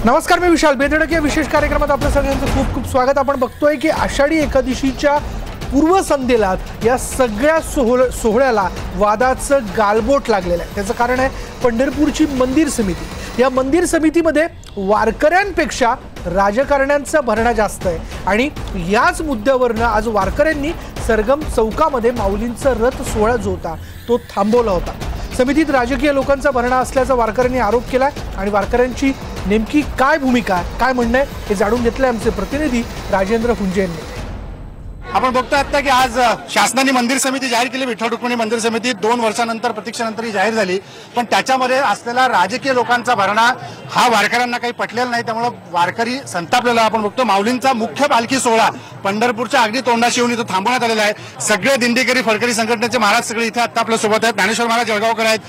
नमस्कार, मी विशाल बेधडक या विशेष कार्यक्रमात आपल्या सगळ्यांचं खूप खूप स्वागत। आपण बघतोय की आषाढी एकादशीच्या पूर्वसंध्येला या सगळ्या सोहळ्याला वादाचं गालबोट लागलेलं आहे। त्याचं कारण आहे पंढरपूरची मंदिर समिती। या मंदिर समितीमध्ये वारकऱ्यांपेक्षा राजकारण्यांचा भरणा जास्त आहे आणि याच मुद्द्यावरनं आज वारकऱ्यांनी सरगम चौकामध्ये माऊलींचा रथ सोहळा जो होता तो थांबवला होता। समितीत राजकीय लोकांचा भरणा असल्याचा वारकऱ्यांनी आरोप केला आणि वारकऱ्यांची नेमकी काय भूमिका काय म्हणणं आहे हे जाणून घेतले आमचे प्रतिनिधी राजेंद्र हुंजे यांनी। आपण बघतोय आता की आज शासनाने मंदिर समिती जाहीर केली। विठ्ठल रुक्मिणी मंदिर समिती 2 वर्षानंतर प्रतीक्षेनंतर ही जाहीर झाली, पण त्याच्यामध्ये असलेला राजकीय लोकांचा भरणा हा वारकऱ्यांना काही पटलेला नाही, त्यामुळे वारकरी संतापलेला आपण बघतो। माऊलींचा मुख्य पालखी सोहळा पंढरपूरच्या अगदी तोंडाशी येऊन इथं थांबवण्यात आलेला आहे। सगळे दिंडीकरी फडकरी संघटनेचे महाराज सगळे इथे आता आपल्या सोबत आहेत। ज्ञानेश्वर महाराज जळगावकर आहेत,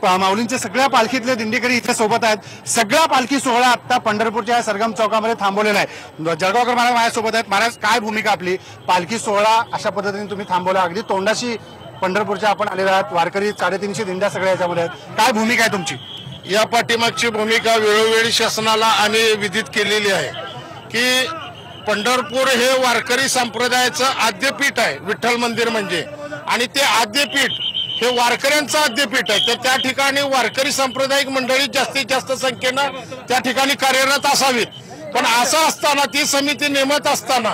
माऊलींचे सगळ्या पालखीतले दिंडीकरी इथे सोबत आहेत। सगळा पालखी सोहळा आता पंढरपूरच्या सरगम चौकामध्ये थांबवलेला आहे। जळगावकर महाराज माझ्यासोबत आहेत। महाराज, काय भूमिका आपली? पालखी सोहळा अशा पद्धतीने तुम्ही थांबवला, अगदी तोंडाशी पंढरपूरच्या आपण आलेला आहात, वारकरी 350 दिंड्या सगळ्या याच्यामध्ये आहेत, काय भूमिका आहे तुमची? या पाठीमागची भूमिका वेळोवेळी शासनाला आम्ही विदित केलेली आहे की पंढरपूर हे वारकरी संप्रदायाचं आद्यपीठ आहे, विठ्ठल मंदिर म्हणजे, आणि ते आद्यपीठ हे वारकऱ्यांचं आद्यपीठ आहे। तर त्या ठिकाणी वारकरी सांप्रदायिक मंडळी जास्तीत जास्त संख्येनं त्या ठिकाणी कार्यरत असावीत। पण असं असताना ती समिती नेमत असताना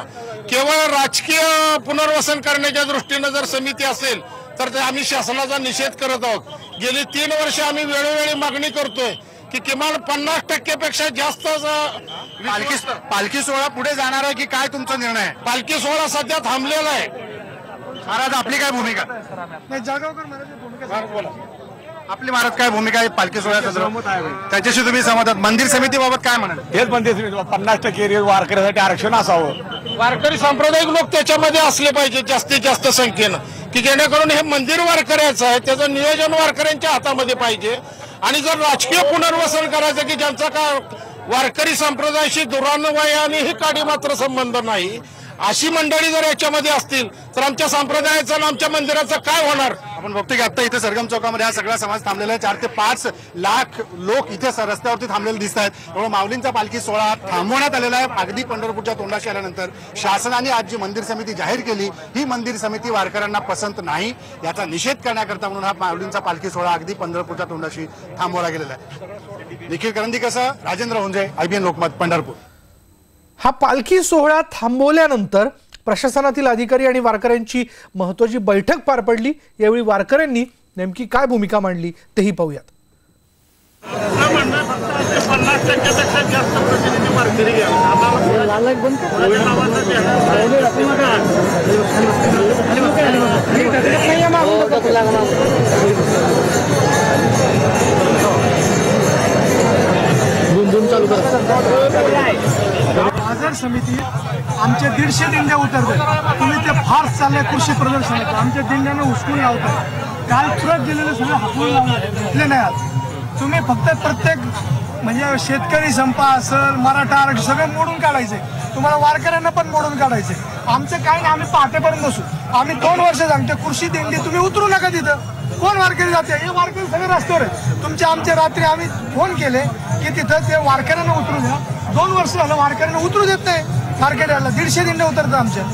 केवळ राजकीय पुनर्वसन करण्याच्या दृष्टीनं जर समिती असेल तर आम्ही शासनाचा निषेध करत आहोत। गेली 3 वर्ष आम्ही वेळोवेळी मागणी करतोय की किमान 50% पेक्षा जास्त पालखी सोहळा पुढे जाणार आहे की काय तुमचा निर्णय आहे? पालखी सोहळा सध्या थांबलेला आहे। महाराज, आपली काय भूमिका? आपली महाराज काय भूमिका आहे पालखी सोहळ्यात? त्याच्याशी तुम्ही सहमत आहात? मंदिर समितीबाबत काय म्हणाल? हेच मंदिर समिती 50% वारकऱ्यासाठी आरक्षण असावं। वारकरी सांप्रदायिक लोक त्याच्यामध्ये असले पाहिजे जास्तीत जास्त संख्येनं, की जेणेकरून हे मंदिर वारकऱ्याचं आहे, त्याचं नियोजन वारकऱ्यांच्या हातामध्ये पाहिजे। आणि जर राजकीय पुनर्वसन करायचं की ज्यांचा का वारकरी संप्रदायाशी दुरान्वयानेही काडी मात्र संबंध नाही, अशी मंडळी जर याच्यामध्ये असतील तर आमच्या संप्रदायाचं आणि आमच्या मंदिराचं काय होणार? आपण बघतो की आता इथे सरगम चौकामध्ये हा सगळा समाज थांबलेला आहे। 4 ते 5 लाख लोक इथे रस्त्यावरती थांबलेले दिसत आहेत। त्यामुळे माऊलींचा पालखी सोहळा थांबवण्यात आलेला आहे। अगदी पंढरपूरच्या तोंडाशी आल्यानंतर शासनाने आज जी मंदिर समिती जाहीर केली, ही मंदिर समिती वारकऱ्यांना पसंत नाही, याचा निषेध करण्याकरता म्हणून हा माऊलींचा पालखी सोहळा अगदी पंढरपूरच्या तोंडाशी थांबवला गेलेला आहे। निखिल करंदीकरसह राजेंद्र हुंजे, IBN लोकमत, पंढरपूर। हा पालखी सोहळा थांबवल्यानंतर प्रशासनातील अधिकारी आणि वारकऱ्यांची महत्त्वाची बैठक पार पडली। यावेळी वारकऱ्यांनी नेमकी काय भूमिका मांडली तेही पाहूयात। बाजार समिती आमचे 150 दिंड्या उतरते, तुम्ही ते फार चाललंय कृषी प्रदर्शनात, आमच्या दिंड्यांना उचलून लावतात। काल ट्रक गेलेले सगळे हाकलून लावले नाही। आज तुम्ही फक्त प्रत्येक म्हणजे शेतकरी संपा असेल, मराठा आरक्षण सगळे मोडून काढायचे, तुम्हाला वारकऱ्यांना पण मोडून काढायचे। आमचं काय नाही, आम्ही पहाटेपर्यंत बसू। आम्ही 2 वर्ष सांगतो कृषी दिंडी तुम्ही उतरू नका तिथं। कोण वारकरी जाते? हे वारकरी सगळे रस्त्यावर आहे। तुमच्या आमच्या रात्री आम्ही फोन केले की तिथं ते वारकऱ्यांना उतरू द्या। 2 वर्ष झालं वारकऱ्यांना उतरू देत नाही। मार्केटला 150 दिंड्या उतरतात आमच्या।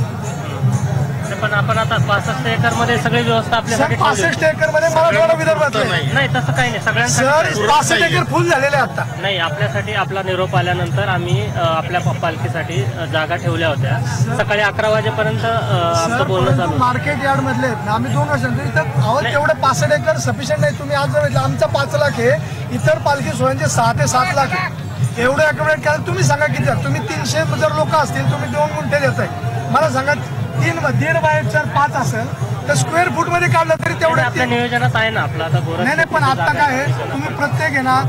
पण आपण आता 65 एकर मध्ये सगळी व्यवस्था आपल्यासाठी 65 एकर मध्ये मराठवाडा विदर्भात नाही, तसं काही नाही। सगळ्यांसाठी 65 एकर फुल झालेले आता नाही। आपल्यासाठी आपला निरोप आल्यानंतर आम्ही आपल्या पालखीसाठी जागा ठेवल्या होत्या। सकाळी 11 वाजेपर्यंत आमचं बोलणं चालू। मार्केट यार्ड मधले आम्ही 2 वर्षांचं इथं तेवढे 65 एकर सफिशियंट नाही। तुम्ही आज जर आमचा 5 लाख आहे, इतर पालखी सोहळ्यांचे 6 ते 7 लाख आहे। एवढं अकोमोडेट करायला तुम्ही सांगा किती? तुम्ही 300 जर लोक असतील, तुम्ही 2 गुंठे देताय, मला सांगा 1.5 बाय 5 असेल तर स्क्वेअर फूट मध्ये काढलं तरी तेवढं आपल्या नियोजनात आहे ना आपलं आता। नाही, पण आता काय आहे, तुम्ही प्रत्येक आहे ना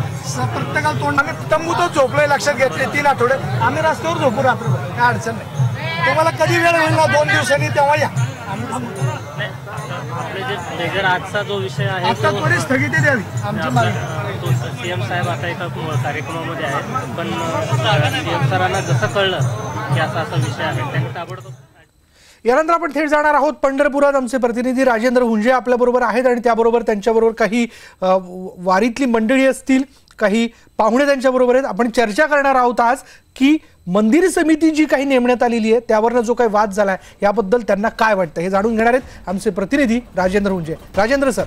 प्रत्येकाला तोंड, आम्ही तंबूतच झोपलोय, लक्षात घेतले 3 आठवडे आम्ही रस्त्यावर झोपू रात्रभर, काय अडचण नाही। तुम्हाला कधी वेळ होईल ना 2 दिवसांनी तेव्हा या। आपले जे मेजर आजचा जो विषय आहे आता थोडी स्थगिती द्यावी आमची मागणी। सीएम साहेब आता एका कार्यक्रमामध्ये आहेत, पण सीएम सरांना जसं कळलं की असा विषय आहे त्यांनी ताबडतोब यानंतर आपण थेट जाणार आहोत पंढरपुरात। आमचे प्रतिनिधी राजेंद्र हुंजे आपल्याबरोबर आहेत आणि त्याबरोबर त्यांच्याबरोबर काही वारीतली मंडळी असतील काही पाहुणे त्यांच्याबरोबर आहेत. आपण चर्चा करणार आहोत आज की मंदिर समिती जी काही नेमण्यात आलेली आहे त्यावरनं जो काही वाद झाला आहे याबद्दल त्यांना काय वाटतं हे जाणून घेणार आहेत आमचे प्रतिनिधी राजेंद्र हुंजे. राजेंद्र सर.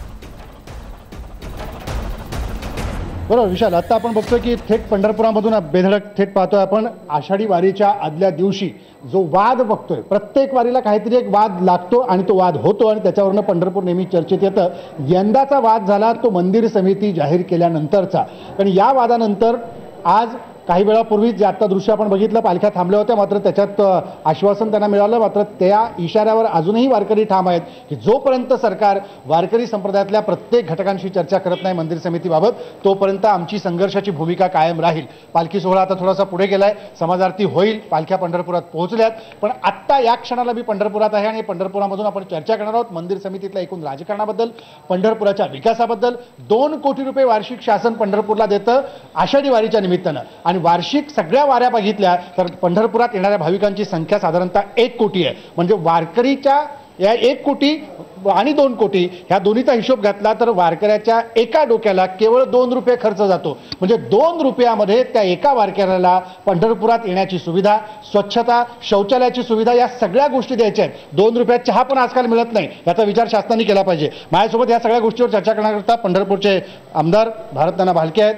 बरोबर विशाल, आता आपण बघतोय की थेट पंढरपुरामधून बेधडक थेट पाहतोय आपण आषाढी वारीच्या आदल्या दिवशी जो वाद बघतोय. प्रत्येक वारीला काहीतरी एक वाद लागतो आणि तो वाद होतो आणि त्याच्यावरनं पंढरपूर नेहमी चर्चेत येतं. यंदाचा वाद झाला तो मंदिर समिती जाहीर केल्यानंतरचा. कारण या वादानंतर आज काही वेळापूर्वी जे आता दृश्य आपण बघितलं, पालख्या थांबल्या होत्या, मात्र त्याच्यात आश्वासन त्यांना मिळालं. मात्र त्या इशाऱ्यावर अजूनही वारकरी ठाम आहेत की जोपर्यंत सरकार वारकरी संप्रदायातल्या प्रत्येक घटकांशी चर्चा करत नाही मंदिर समितीबाबत तोपर्यंत आमची संघर्षाची भूमिका कायम राहील. पालखी सोहळा आता थोडासा पुढे गेलाय, समाजारती होईल, पालख्या पंढरपुरात पोहोचल्यात. पण आत्ता या क्षणाला मी पंढरपुरात आहे आणि पंढरपुरामधून आपण चर्चा करणार आहोत मंदिर समितीतल्या एकूण राजकारणाबद्दल, पंढरपुराच्या विकासाबद्दल. 2 कोटी रुपये वार्षिक शासन पंढरपूरला देतं आषाढी वारीच्या निमित्तानं आणि वार्षिक सगळ्या वाऱ्या बघितल्या तर पंढरपुरात येणाऱ्या भाविकांची संख्या साधारणतः 1 कोटी आहे. म्हणजे वारकरीच्या या 1 कोटी आणि 2 कोटी ह्या दोन्हीचा हिशोब घातला तर वारकऱ्याच्या एका डोक्याला केवळ 2 रुपये खर्च जातो. म्हणजे 2 रुपयामध्ये त्या एका वारकऱ्याला पंढरपुरात येण्याची सुविधा, स्वच्छता, शौचालयाची सुविधा या सगळ्या गोष्टी द्यायच्या आहेत. 2 रुपयात चहा पण आजकाल मिळत नाही, याचा विचार शासनाने केला पाहिजे. माझ्यासोबत या सगळ्या गोष्टीवर चर्चा करण्याकरता पंढरपूरचे आमदार भारतनाना भालके आहेत,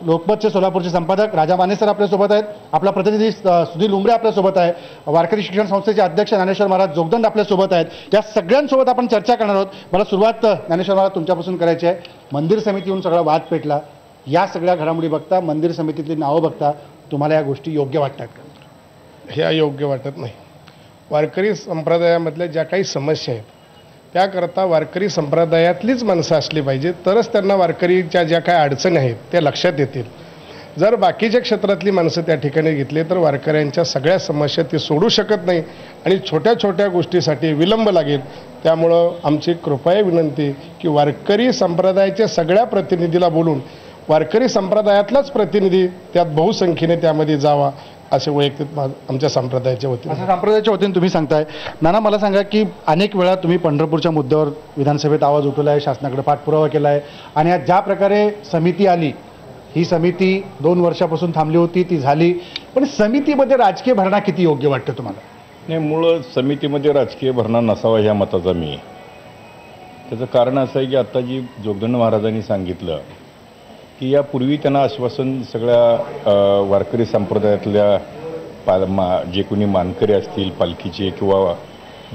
लोकमतचे सोलापूरचे संपादक राजा माने सर आपल्यासोबत आहेत, आपला प्रतिनिधी सुधीर उमरे आपल्यासोबत आहे, वारकरी शिक्षण संस्थेचे अध्यक्ष ज्ञानेश्वर महाराज जोगदंड आपल्यासोबत आहेत. या सगळ्यांसोबत आपण चर्चा करणार आहोत. मला सुरुवात ज्ञानेश्वर महाराज तुमच्यापासून करायची आहे. मंदिर समितीहून सगळा वाद पेटला, या सगळ्या घडामोडी बघता, मंदिर समितीतली नावं बघता तुम्हाला या गोष्टी योग्य वाटतात का? ह्या योग्य वाटत नाही. वारकरी संप्रदायामधल्या ज्या काही समस्या आहेत त्याकरता वारकरी संप्रदायातलीच माणसं असली पाहिजे, तरच त्यांना वारकरीच्या ज्या काही अडचणी आहेत त्या लक्षात येतील. जर बाकीच्या क्षेत्रातली माणसं त्या ठिकाणी घेतली तर वारकऱ्यांच्या सगळ्या समस्या ती सोडू शकत नाही आणि छोट्या छोट्या गोष्टीसाठी विलंब लागेल. त्यामुळं आमची कृपया विनंती की वारकरी संप्रदायाच्या सगळ्या प्रतिनिधीला बोलून वारकरी संप्रदायातलाच प्रतिनिधी त्यात बहुसंख्येने त्यामध्ये जावा असे वैयक्तिक आमच्या संप्रदायाच्या वतीने. असं संप्रदायाच्या वतीने तुम्ही सांगताय. नाना, मला सांगा की अनेक वेळा तुम्ही पंढरपूरच्या मुद्द्यावर विधानसभेत आवाज उठवला आहे, शासनाकडे पाठपुरावा केला आहे आणि आज ज्या प्रकारे समिती आली, ही समिती 2 वर्षापासून थांबली होती, ती झाली, पण समितीमध्ये राजकीय भरणा किती योग्य वाटतं तुम्हाला? नाही, मूळ समितीमध्ये राजकीय भरणा नसावा ह्या मताचा मी. त्याचं कारण असं आहे की आत्ता जी जोगदंड महाराजांनी सांगितलं की यापूर्वी त्यांना आश्वासन सगळ्या वारकरी संप्रदायातल्या जे कोणी मानकरी असतील पालखीचे किंवा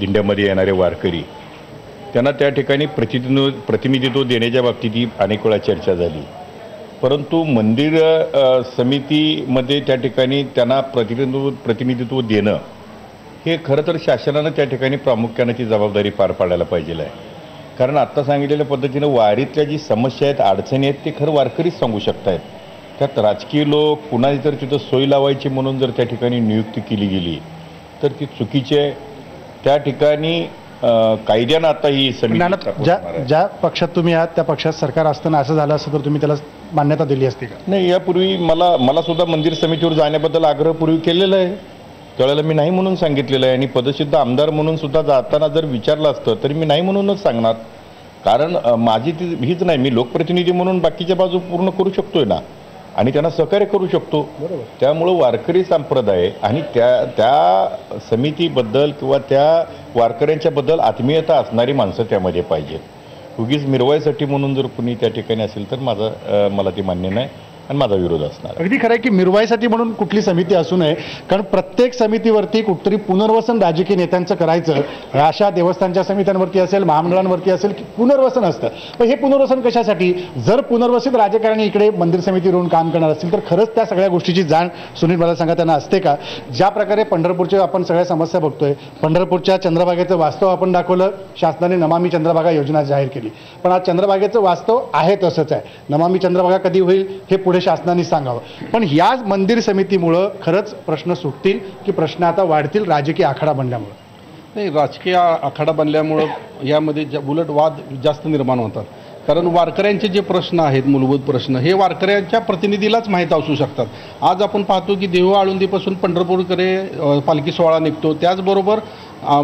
दिंड्यामध्ये येणारे वारकरी त्यांना त्या ठिकाणी प्रतिनिधित्व देण्याच्या बाबतीत ही अनेक वेळा चर्चा झाली. परंतु मंदिर समितीमध्ये त्या ठिकाणी त्यांना प्रतिनिधित्व देणं हे खरं तर शासनानं त्या ठिकाणी प्रामुख्यानं ती जबाबदारी पार पाडायला पाहिजे आहे. कारण आत्ता सांगितलेल्या पद्धतीनं वारीतल्या जी समस्या आहेत, अडचणी आहेत, ते खरं वारकरीच सांगू शकतायत. त्यात राजकीय लोक कुणाची जर तिथं सोय लावायची म्हणून जर त्या ठिकाणी नियुक्ती केली गेली तर ती चुकीची आहे. त्या ठिकाणी कायद्यानं आता ही समिती ज्या पक्षात तुम्ही आहात त्या पक्षात सरकार असताना असं झालं असं तर तुम्ही त्याला मान्यता दिली असती का? नाही, यापूर्वी मला सुद्धा मंदिर समितीवर जाण्याबद्दल आग्रह पूर्वी केलेला आहे. त्यावेळेला मी नाही म्हणून सांगितलेलं आहे आणि पदसिद्ध आमदार म्हणून सुद्धा जाताना जर विचारलं असतं तरी मी नाही म्हणूनच सांगणार. कारण माझी ती हीच नाही, मी लोकप्रतिनिधी म्हणून बाकीच्या बाजू पूर्ण करू शकतोय ना आणि त्यांना सहकार्य करू शकतो. बरोबर. त्यामुळं वारकरी संप्रदाय आणि त्या समितीबद्दल किंवा त्या वारकऱ्यांच्याबद्दल आत्मीयता असणारी माणसं त्यामध्ये पाहिजेत. उगीच मिरवायसाठी म्हणून जर कुणी त्या ठिकाणी असेल तर मला ते मान्य नाही आणि माझा विरोध असणार. अगदी खरं आहे की मिरवायसाठी म्हणून कुठली समिती असू नये, कारण प्रत्येक समितीवरती कुठतरी पुनर्वसन राजकीय नेत्यांचं करायचं. अशा देवस्थानच्या समित्यांवरती असेल, महामंडळांवरती असेल की पुनर्वसन असतं. पण हे पुनर्वसन कशासाठी? जर पुनर्वसित राजकारणी इकडे मंदिर समितीवरून काम करणार असतील तर खरंच त्या सगळ्या गोष्टीची जाण सुनील मला सांगा त्यांना असते का? ज्या प्रकारे पंढरपूरच्या आपण सगळ्या समस्या बघतोय, पंढरपूरच्या चंद्रभागेचं वास्तव आपण दाखवलं, शासनाने नमामि चंद्रभागा योजना जाहीर केली, पण आज चंद्रभागेचं वास्तव आहे तसंच आहे. नमामि चंद्रभागा कधी होईल हे पुढे शासनाने सांगावं. पण या मंदिर समितीमुळं खरंच प्रश्न सुटतील की प्रश्न आता वाढतील राजकीय आखाडा बनल्यामुळं? नाही, राजकीय आखाडा बनल्यामुळं यामध्ये उलट वाद जास्त निर्माण होतात. कारण वारकऱ्यांचे जे प्रश्न आहेत, मूलभूत प्रश्न, हे वारकऱ्यांच्या प्रतिनिधीलाच माहीत असू शकतात. आज आपण पाहतो की देहू आळंदीपासून पंढरपूरकडे पालखी सोहळा निघतो, त्याचबरोबर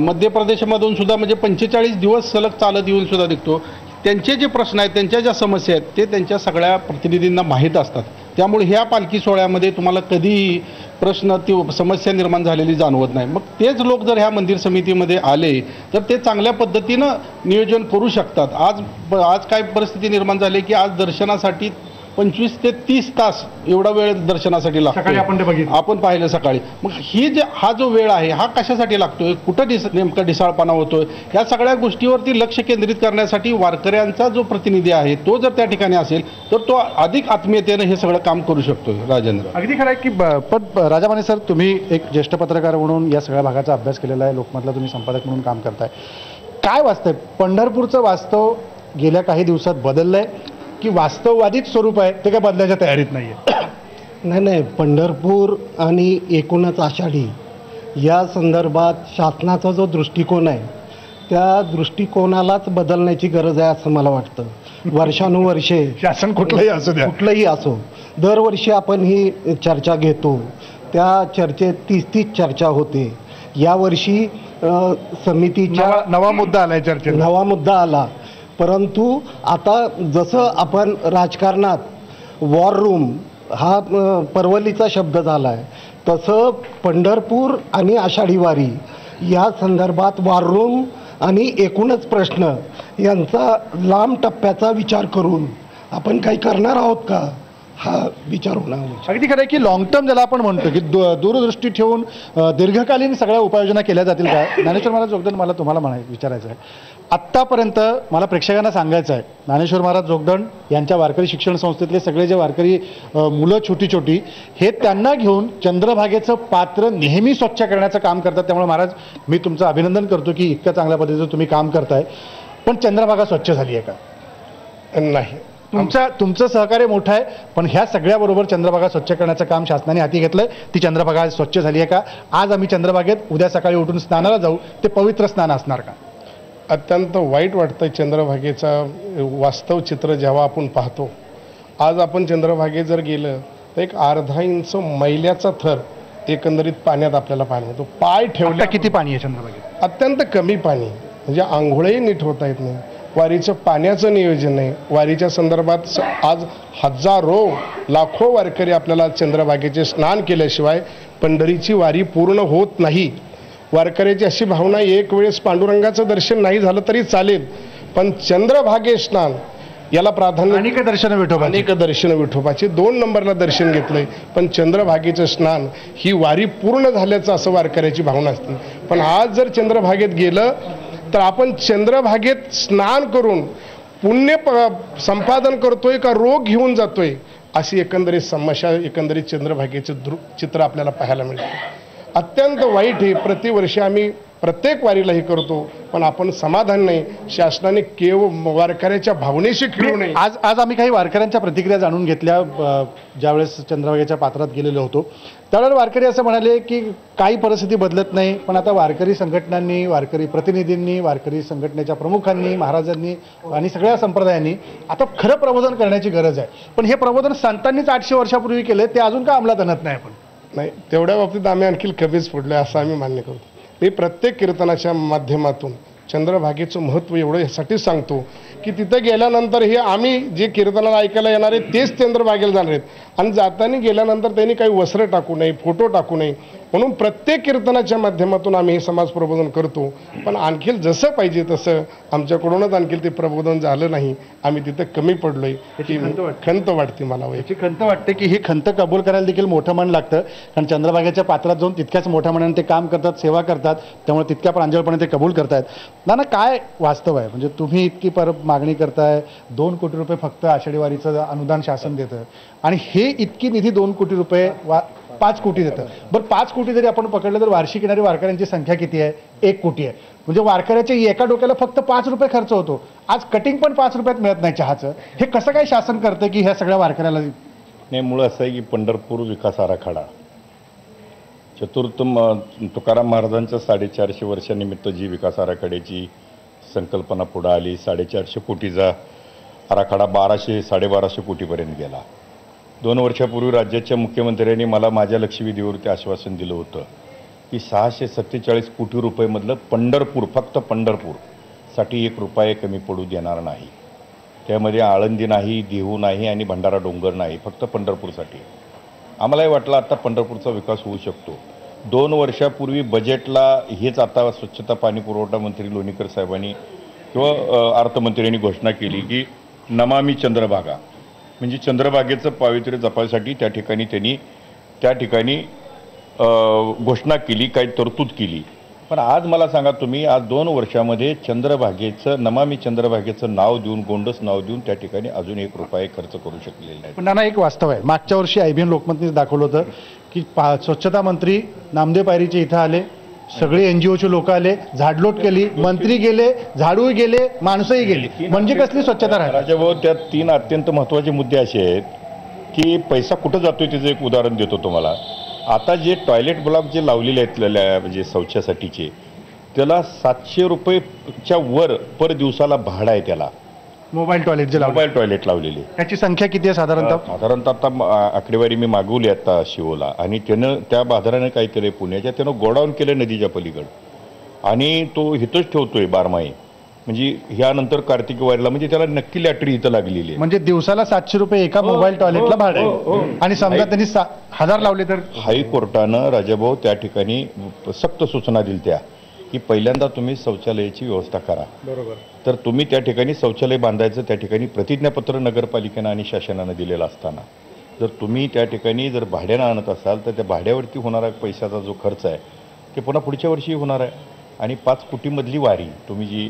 मध्य प्रदेशमधून सुद्धा म्हणजे 45 दिवस सलग चालत येऊन सुद्धा निघतो. त्यांचे जे प्रश्न आहेत, त्यांच्या ज्या समस्या आहेत ते त्यांच्या सगळ्या प्रतिनिधींना माहीत असतात. त्यामुळे ह्या पालखी सोहळ्यामध्ये तुम्हाला कधीही प्रश्न ती समस्या निर्माण झालेली जाणवत नाही. मग तेच लोक जर ह्या मंदिर समितीमध्ये आले तर ते चांगल्या पद्धतीनं नियोजन करू शकतात. आज काय परिस्थिती निर्माण झाली की आज दर्शनासाठी 25 ते 30 तास एवढा वेळ दर्शनासाठी लागतो. आपण पाहिलं सकाळी. मग हा जो वेळ आहे हा कशासाठी लागतोय, कुठं नेमका ढिसाळपणा होतोय, या सगळ्या गोष्टीवरती लक्ष केंद्रित करण्यासाठी वारकऱ्यांचा जो प्रतिनिधी आहे तो जर त्या ठिकाणी असेल तर तो अधिक आत्मीयतेनं हे सगळं काम करू शकतो. राजेंद्र, अगदी खरं आहे की पण राजामाने सर, तुम्ही एक ज्येष्ठ पत्रकार म्हणून या सगळ्या भागाचा अभ्यास केलेला आहे, लोकमतला तुम्ही संपादक म्हणून काम करताय. काय वास्तव पंढरपूरचं वास्तव गेल्या काही दिवसात बदललंय की वास्तववादीच स्वरूप आहे ते काय बदलायच्या तयारीत नाहीये? नाही, पंढरपूर आणि एकूणच आषाढी या संदर्भात शासनाचा जो दृष्टिकोन आहे त्या दृष्टिकोनालाच बदलण्याची गरज आहे असं मला वाटतं. वर्षानुवर्षे शासन कुठलंही असो दरवर्षी आपण ही चर्चा घेतो, त्या चर्चेत 30 चर्चा होते. यावर्षी समितीच्या नवा मुद्दा आलाय चर्चेत, नवा मुद्दा आला. परंतु आता जसं आपण राजकारणात वॉर रूम हा परवलीचा शब्द झाला आहे तसं पंढरपूर आणि आषाढी वारी या संदर्भात वॉर रूम आणि एकूणच प्रश्न यांचा लांब टप्प्याचा विचार करून आपण काही करणार आहोत का हा विचार होणार. अगदी खरं आहे की लॉंग टर्म ज्याला आपण म्हणतो की दूरदृष्टी ठेवून दीर्घकालीन सगळ्या उपाययोजना केल्या जातील का? ज्ञानेश्वर महाराज जोगदंड, मला तुम्हाला विचारायचं आहे. आत्तापर्यंत मला प्रेक्षकांना सांगायचं आहे, ज्ञानेश्वर महाराज जोगदंड यांच्या वारकरी शिक्षण संस्थेतले सगळे जे वारकरी मुलं छोटी हे त्यांना घेऊन चंद्रभागेचं पात्र नेहमी स्वच्छ करण्याचं काम करतात. त्यामुळे महाराज मी तुमचं अभिनंदन करतो की इतक्या चांगल्या पद्धतीचं तुम्ही काम करताय. पण चंद्रभागा स्वच्छ झाली आहे का? नाही. तुमचं सहकार्य मोठं आहे, पण ह्या सगळ्याबरोबर चंद्रभागा स्वच्छ करण्याचं काम शासनाने हाती घेतलंय. ती चंद्रभागा स्वच्छ झाली आहे का? आज आम्ही चंद्रभागेत उद्या सकाळी उठून स्नानाला जाऊ, ते पवित्र स्नान असणार का? अत्यंत वाईट वाटतं चंद्रभागेचा वास्तव चित्र जेव्हा आपण पाहतो. आज आपण चंद्रभागेत जर गेलं तर एक अर्धा इंच मैल्याचा थर एकंदरीत पाण्यात आपल्याला पाहायला मिळतो. पाय ठेवल्या किती पाणी आहे चंद्रभागेत? अत्यंत कमी पाणी, म्हणजे आंघोळही नीट होता येत नाही. वारीचं पाण्याचं नियोजन नाही. वारीच्या संदर्भात आज हजारो लाखो वारकरी आपल्याला चंद्रभागेचे स्नान केल्याशिवाय पंढरीची वारी पूर्ण होत नाही. वारकऱ्याची अशी भावना, एक वेळेस पांडुरंगाचं दर्शन नाही झालं तरी चालेल, पण चंद्रभागे स्नान याला प्राधान्य. अनेक दर्शन विठोबाचे 2 नंबरला दर्शन घेतलंय, पण चंद्रभागेचं स्नान ही वारी पूर्ण झाल्याचं असं वारकऱ्याची भावना असते. पण आज जर चंद्रभागेत गेलं तर आपण चंद्रभागेत स्नान करून पुण्य संपादन करतोय का रोग घेऊन जातोय अशी एकंदरीत समस्या एकंदरीत चंद्रभागेचं चित्र आपल्याला पाहायला मिळतं. अत्यंत वाईट हे प्रतिवर्षी आम्ही प्रत्येक वारीला हे करतो, पण आपण समाधान नाही. शासनाने केवळ वारकऱ्याच्या भावनेशी खेळू नये. आज आम्ही काही वारकऱ्यांच्या प्रतिक्रिया जाणून घेतल्या. ज्यावेळेस चंद्रभागेच्या पात्रात गेलेलो होतो त्यावेळेला वारकरी असं म्हणाले की काही परिस्थिती बदलत नाही, पण आता वारकरी संघटनांनी, वारकरी प्रतिनिधींनी, वारकरी संघटनेच्या प्रमुखांनी, महाराजांनी आणि सगळ्या संप्रदायांनी आता खरं प्रबोधन करण्याची गरज आहे. पण हे प्रबोधन संतांनीच 800 वर्षापूर्वी केले, ते अजून का अंमलात आणत नाही आपण? नाही, तेवढ्या बाबतीत आम्ही आणखी कमीच पडलो असं आम्ही मान्य करतो. मी प्रत्येक कीर्तनाच्या माध्यमातून चंद्रभागेचं महत्त्व एवढं यासाठी सांगतो की तिथं गेल्यानंतर हे आम्ही जे कीर्तनाला ऐकायला येणार आहेत तेच चंद्रभागेला जाणार आहेत, आणि जाताना गेल्यानंतर त्यांनी काही वस्त्र टाकू नये, फोटो टाकू नये, म्हणून प्रत्येक कीर्तनाच्या माध्यमातून आम्ही हे समाज प्रबोधन करतो. पण आणखी जसं पाहिजे तसं आमच्याकडूनच आणखी ते प्रबोधन झालं नाही. आम्ही तिथं कमी पडलोय. खंत वाटते मला. याची खंत वाटते की ही खंत कबूल करायला देखील मोठं मन लागतं, कारण चंद्रभागेच्या पात्रात जाऊन तितक्याच मोठ्या मनाने ते काम करतात, सेवा करतात, त्यामुळे तितक्या प्रांजळपणे ते कबूल करतायत. ना काय वास्तव आहे? म्हणजे तुम्ही इतकी मागणी करताय, 2 कोटी रुपये फक्त आषाढी वारीचं अनुदान शासन देतं, आणि हे इतकी निधी 2 कोटी रुपये 5 कोटी देतं. बरं, 5 कोटी जरी आपण पकडलं तर वार्षिक येणारी वारकऱ्यांची संख्या किती आहे? 1 कोटी आहे. म्हणजे वारकऱ्याच्या एका डोक्याला फक्त 5 रुपये खर्च होतो. आज कटिंग पण 5 रुपयात मिळत नाही चहाचं. हे कसं काय शासन करतं की ह्या सगळ्या वारकऱ्याला? नाही, मुळं असं आहे की पंढरपूर विकास आराखडा चतुर्थ तुकाराम महाराजांच्या 450 वर्षानिमित्त जी विकास आराखड्याची संकल्पना पुढे आली, 450 कोटीचा आराखडा 1200-1250 कोटीपर्यंत गेला. 2 वर्षापूर्वी राज्याच्या मुख्यमंत्र्यांनी मला माझ्या लक्षवेधीवरती आश्वासन दिलं होतं की 647 कोटी रुपयेमधलं पंढरपूर, फक्त पंढरपूरसाठी 1 रुपया कमी पडू देणार नाही. त्यामध्ये आळंदी नाही, देहू नाही आणि भंडारा डोंगर नाही, फक्त पंढरपूरसाठी. आम्हालाही वाटलं आता पंढरपूरचा विकास होऊ शकतो. 2 वर्षापूर्वी बजेटला हेच आता स्वच्छता पाणी पुरवठा मंत्री लोणीकर साहेबांनी किंवा अर्थमंत्र्यांनी घोषणा केली की नमामी चंद्रभागा, म्हणजे चंद्रभागेचं पावित्र्य जपायसाठी त्या ठिकाणी घोषणा केली, काही तरतूद केली. पण आज मला सांगा तुम्ही, आज 2 वर्षामध्ये नमामी चंद्रभागेचं नाव देऊन, गोंडस नाव देऊन त्या ठिकाणी अजून 1 रुपया खर्च करू शकलेले नाही. पण नाना, एक वास्तव आहे. मागच्या वर्षी IBN लोकमतने दाखवलं होतं की स्वच्छता मंत्री नामदेव पायरीचे इथं आले, सगळे NGOचे लोक आले, झाडलोट केली, मंत्री गेले, झाडूही गेले, माणसंही गेली, म्हणजे कसली स्वच्छता राहिली? राजाभाऊ, त्यात 3 अत्यंत महत्त्वाचे मुद्दे असे आहेत की पैसा कुठं जातोय त्याचं एक उदाहरण देतो तुम्हाला. आता जे टॉयलेट ब्लॉक जे लावलेले आहेत म्हणजे शौचासाठीचे, त्याला 700 रुपयेच्या वर पर दिवसाला भाडं आहे. त्याला मोबाईल टॉयलेट लावलेली. त्याची संख्या किती आहे साधारणतः आता आकडेवारी मी मागवली आता शिवोला, आणि त्यानं त्या बाजारानं काय केलंय, पुण्याच्या त्यानं गोडाऊन केलं नदीच्या पलीकडं, आणि तो इथंच ठेवतोय बारमाही. म्हणजे ह्यानंतर कार्तिकी वारीला म्हणजे त्याला नक्की लॅटरी इथं लागलेली आहे. म्हणजे दिवसाला 700 रुपये एका मोबाईल टॉयलेटला भाडं आहे, आणि समजा त्यांनी 1000 लावले तर? हायकोर्टानं राजाभाऊ त्या ठिकाणी सक्त सूचना दिल्या त्या की पहिल्यांदा तुम्ही शौचालयाची व्यवस्था करा. बरोबर. तर तुम्ही त्या ठिकाणी शौचालय बांधायचं त्या ठिकाणी प्रतिज्ञापत्र नगरपालिकेनं आणि शासनानं दिलेलं असताना जर तुम्ही त्या ठिकाणी जर भाड्यानं आणत असाल तर त्या भाड्यावरती होणारा पैशाचा जो खर्च आहे ते पुन्हा पुढच्या वर्षी होणार आहे. आणि 5 कोटीमधली वारी तुम्ही जी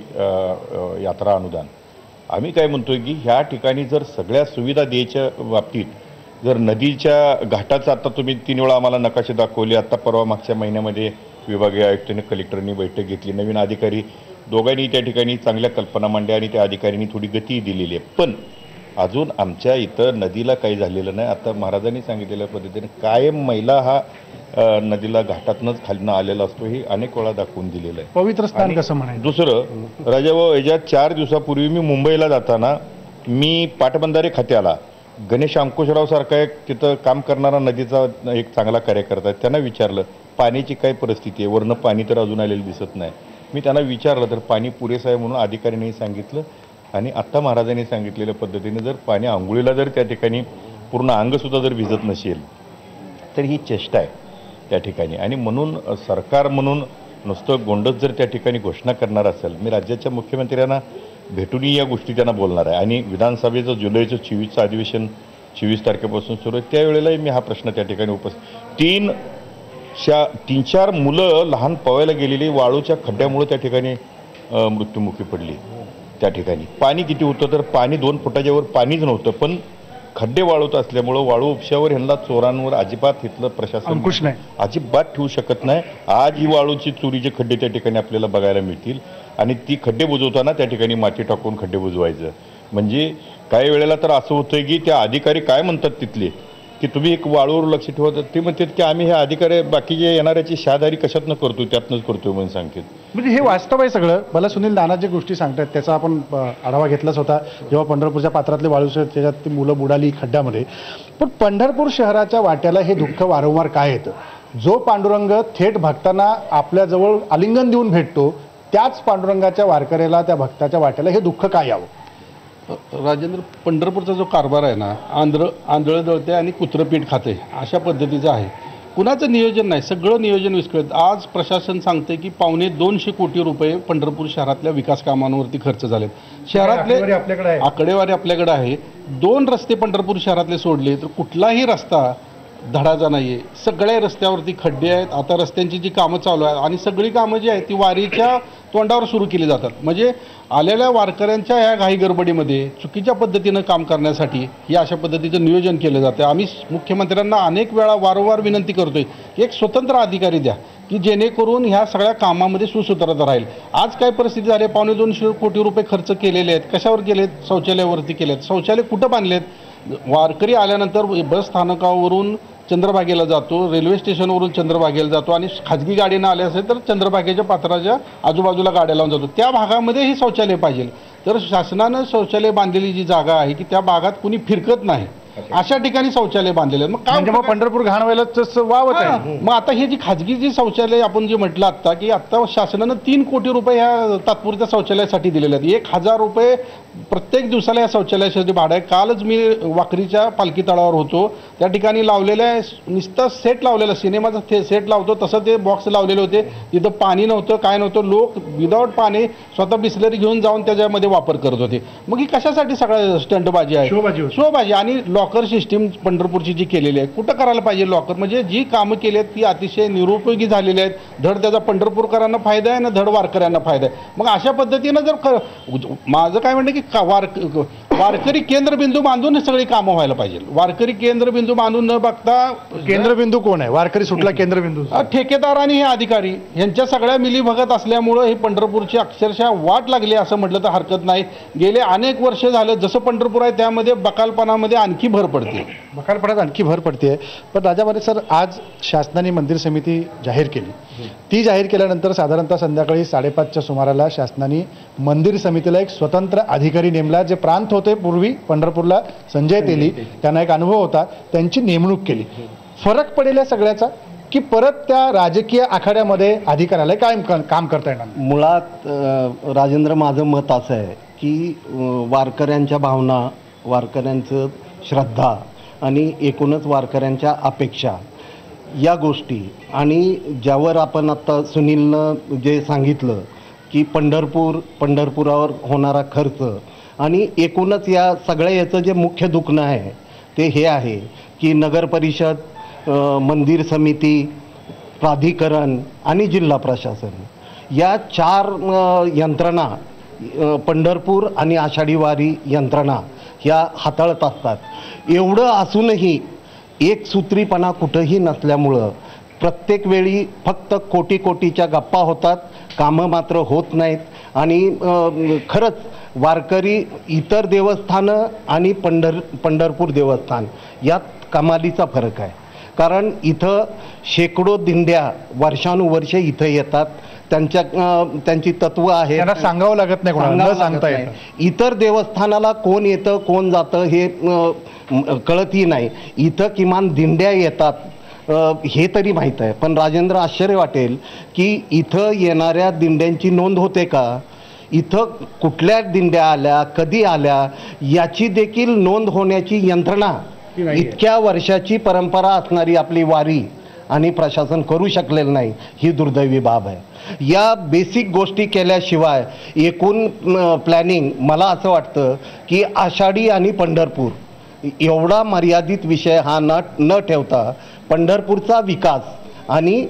यात्रा अनुदान, आम्ही काय म्हणतोय की ह्या ठिकाणी जर सगळ्या सुविधा द्यायच्या बाबतीत जर नदीच्या घाटाचं आता तुम्ही 3 वेळा आम्हाला नकाशे दाखवले. आत्ता परवा मागच्या महिन्यामध्ये विभागीय आयुक्तांनी कलेक्टरनी बैठक घेतली, नवीन अधिकारी दोघांनी त्या ठिकाणी चांगल्या कल्पना मांडल्या आणि त्या अधिकाऱ्यांनी थोडी गती दिलेली आहे. पण अजून आमच्या इथं नदीला काही झालेलं नाही. आता महाराजांनी सांगितलेल्या पद्धतीने कायम मैला हा नदीला घाटातनंच खालीनं आलेला असतो, हे अनेक वेळा दाखवून दिलेलं आहे. पवित्र स्थान कसं म्हणायचं. दुसरं राजाभाऊ, याच्यात 4 दिवसापूर्वी मी मुंबईला जाताना मी पाटबंधारे खात्याला गणेश अंकुशराव सारखा एक तिथं काम करणारा नदीचा एक चांगला कार्यकर्ता आहे, त्यांना विचारलं पाण्याची काय परिस्थिती आहे, वरनं पाणी तर अजून आलेलं दिसत नाही. मी त्यांना विचारलं तर पाणी पुरेसं आहे म्हणून अधिकाऱ्यांनी सांगितलं. आणि आत्ता महाराजांनी सांगितलेल्या पद्धतीने जर पाणी आंघोळीला जर त्या ठिकाणी पूर्ण अंगसुद्धा जर भिजत नसेल तर ही चेष्टा आहे त्या ठिकाणी. आणि म्हणून सरकार म्हणून नुसतं गोंडस जर त्या ठिकाणी घोषणा करणार असेल, मी राज्याच्या मुख्यमंत्र्यांना भेटूनही या गोष्टी त्यांना बोलणार आहे. आणि विधानसभेचं जुलैचं 24चं अधिवेशन 24 तारखेपासून सुरू आहे, त्यावेळेलाही मी हा प्रश्न त्या ठिकाणी उपस्थित 3-4 मुलं लहान पवायला गेलेली वाळूच्या खड्ड्यामुळे त्या ठिकाणी मृत्युमुखी पडली. त्या ठिकाणी पाणी किती होतं तर पाणी 2 फुटाच्या वर पाणीच नव्हतं, पण खड्डे वाळूत असल्यामुळं वाळू उपशावर ह्यांना चोरांवर अजिबात इथलं प्रशासन अंकुश नाही, अजिबात ठेवू शकत नाही. आज ही वाळूची चोरीचे खड्डे त्या ठिकाणी आपल्याला बघायला मिळतील. आणि ती खड्डे बुजवताना त्या ठिकाणी माती टाकून खड्डे बुजवायचं. म्हणजे काही वेळेला तर असं होतं की त्या अधिकारी काय म्हणतात तिथले की तुम्ही एक वाळूवर लक्ष ठेवतात, ते म्हणतात की आम्ही हे अधिकारी बाकीचे येणाऱ्याची शहादारी कशातनं करतो त्यातनंच करतोय म्हणून सांगतात. म्हणजे हे वास्तव आहे सगळं. मला सुनील नाना जे गोष्टी सांगतात त्याचा आपण आढावा घेतलाच होता जेव्हा पंढरपूरच्या पात्रातले वाळूचे त्याच्यात ती मुलं बुडाली खड्ड्यामध्ये. पण पंढरपूर शहराच्या वाट्याला हे दुःख वारंवार काय येतं. जो पांडुरंग थेट भक्तांना आपल्याजवळ आलिंगन देऊन भेटतो त्याच पांडुरंगाच्या वारकऱ्याला त्या भक्ताच्या वाट्याला हे दुःख काय यावं. राजेंद्र, पंढरपूरचा जो कारभार आहे ना, आंधळं दळते आणि कुत्रपीठ खाते अशा पद्धतीचं आहे. कुणाचं नियोजन नाही, सगळं नियोजन विस्कळीत. आज प्रशासन सांगते की 250 कोटी रुपये पंढरपूर शहरातल्या विकास कामांवरती खर्च झालेत. शहरातले आकडेवारी आपल्याकडे आहे. 2 रस्ते पंढरपूर शहरातले सोडले तर कुठलाही रस्ता धडाचा नाही आहे. सगळ्या रस्त्यावरती खड्डे आहेत. आता रस्त्यांची जी कामं चालू आहेत आणि सगळी कामं जी आहेत ती वारीच्या तोंडावर सुरू केली जातात. म्हणजे आलेल्या वारकऱ्यांच्या ह्या घाई गडबडीमध्ये चुकीच्या पद्धतीनं काम करण्यासाठी हे अशा पद्धतीचं नियोजन केलं जातं. आम्ही मुख्यमंत्र्यांना अनेक वेळा वारंवार विनंती करतोय की एक स्वतंत्र अधिकारी द्या की जेणेकरून ह्या सगळ्या कामामध्ये सुसूत्रता राहील. आज काय परिस्थिती झाली, 250 कोटी रुपये खर्च केलेले आहेत. कशावर केलेत? शौचालयावरती केलेत. शौचालय कुठं बांधलेत? वारकरी आल्यानंतर बस स्थानकावरून चंद्रभागेला जातो, रेल्वे स्टेशनवरून चंद्रभागेला जातो आणि खाजगी गाडीनं आले असेल तर चंद्रभागेच्या पात्राच्या आजूबाजूला गाड्या लावून जातो. त्या भागामध्ये ही शौचालय पाहिजे. तर शासनानं शौचालय बांधलेली जी जागा आहे की त्या भागात कुणी फिरकत नाही अशा ठिकाणी शौचालय बांधलेले आहेत. मग पंढरपूर घाण व्हायला वावत आहे. मग आता ही जी खाजगी जी शौचालय आपण जे म्हटलं आता की आता शासनानं 3 कोटी रुपये ह्या तात्पुरत्या शौचालयासाठी दिलेले आहेत. 1000 रुपये प्रत्येक दिवसाला या शौचालयासाठी भाडं आहे. कालच मी वाकरीच्या पालखी तळावर होतो, त्या ठिकाणी लावलेल्या नुसतं सेट लावलेलं, सिनेमाचं सेट लावतो तसं ते बॉक्स लावलेले होते. तिथं पाणी नव्हतं, काय नव्हतं. लोक विदाऊट पाणी स्वतः बिस्लरी घेऊन जाऊन त्याच्यामध्ये वापर करत होते. मग ही कशासाठी सगळं स्टंटबाजी आहे, शोबाजी. आणि लॉकर सिस्टीम पंढरपूरची जी केलेली आहे, कुठं करायला पाहिजे लॉकर? म्हणजे जी कामं केली आहेत ती अतिशय निरुपयोगी झालेली आहेत. धड त्याचा पंढरपूरकरांना फायदा आहे ना धड वारकऱ्यांना फायदा आहे. मग अशा पद्धतीनं जर माझं काय म्हणणं की वारकरी केंद्रबिंदू बांधून सगळी कामं व्हायला पाहिजे. वारकरी केंद्रबिंदू बांधून न बघता, केंद्रबिंदू कोण आहे? वारकरी सुटला केंद्रबिंदू ठेकेदार आणि हे अधिकारी यांच्या सगळ्या मिलीभगत असल्यामुळं हे पंढरपूरची अक्षरशः वाट लागली असं म्हटलं तर हरकत नाही. गेले अनेक वर्ष झालं जसं पंढरपूर आहे त्यामध्ये बकालपणामध्ये आणखी भर पडते. बकालपणात आणखी भर पडते. पण राजाभारे सर, आज शासनाने मंदिर समिती जाहीर केली. ती जाहीर केल्यानंतर साधारणतः संध्याकाळी 5:30च्या सुमाराला शासनाने मंदिर समितीला एक स्वतंत्र अधिकारी नेमला. जे प्रांत होते पूर्वी पंढरपूरला, संजय तेली, त्यांना एक अनुभव होता, त्यांची नेमणूक केली. फरक पडेल या सगळ्याचा की परत त्या राजकीय आखाड्यामध्ये अधिकाऱ्याला काम करता येणार? मुळात राजेंद्र, माझं मत असं आहे की वारकऱ्यांच्या भावना, वारकऱ्यांचं श्रद्धा आणि एकूणच वारकऱ्यांच्या अपेक्षा या गोष्टी, आणि ज्यावर आपण आत्ता सुनीलनं जे सांगितलं की पंढरपुरावर होणारा खर्च आणि एकूणच या सगळ्या याचं जे मुख्य दुखणं आहे ते हे आहे की नगर परिषद, मंदिर समिती, प्राधिकरण आणि जिल्हा प्रशासन या 4 यंत्रणा, पंढरपूर आणि आषाढी वारी यंत्रणा ह्या हाताळत असतात. एवढं असूनही एकसूत्रीपणा कुठंही नसल्यामुळं प्रत्येक वेळी फक्त कोटीच्या गप्पा होतात, कामं मात्र होत नाहीत. आणि खरंच वारकरी इतर देवस्थानं आणि पंढरपूर देवस्थान यात कमालीचा फरक आहे. कारण इथं शेकडो दिंड्या वर्षानुवर्षे इथं येतात. त्यांची तत्व आहेत, त्यांना सांगावं लागत नाही, कोणाला सांगता येतं. इतर देवस्थानाला कोण येतं कोण जातं हे कळतही नाही. इथं किमान दिंड्या येतात हे तरी माहीत आहे. पण राजेंद्र, आश्चर्य वाटेल की इथं येणाऱ्या दिंड्यांची नोंद होते का? इथं कुठल्या दिंड्या आल्या, कधी आल्या याची देखील नोंद होण्याची यंत्रणा इतक्या वर्षाची परंपरा असणारी आपली वारी आणि प्रशासन करू शकलेलं नाही. ही दुर्दैवी बाब आहे. या बेसिक गोष्टी केल्याशिवाय एकूण प्लॅनिंग, मला असं वाटतं की आषाढी आणि पंढरपूर एवढा मर्यादित विषय हा न ठेवता पंढरपूरचा विकास आणि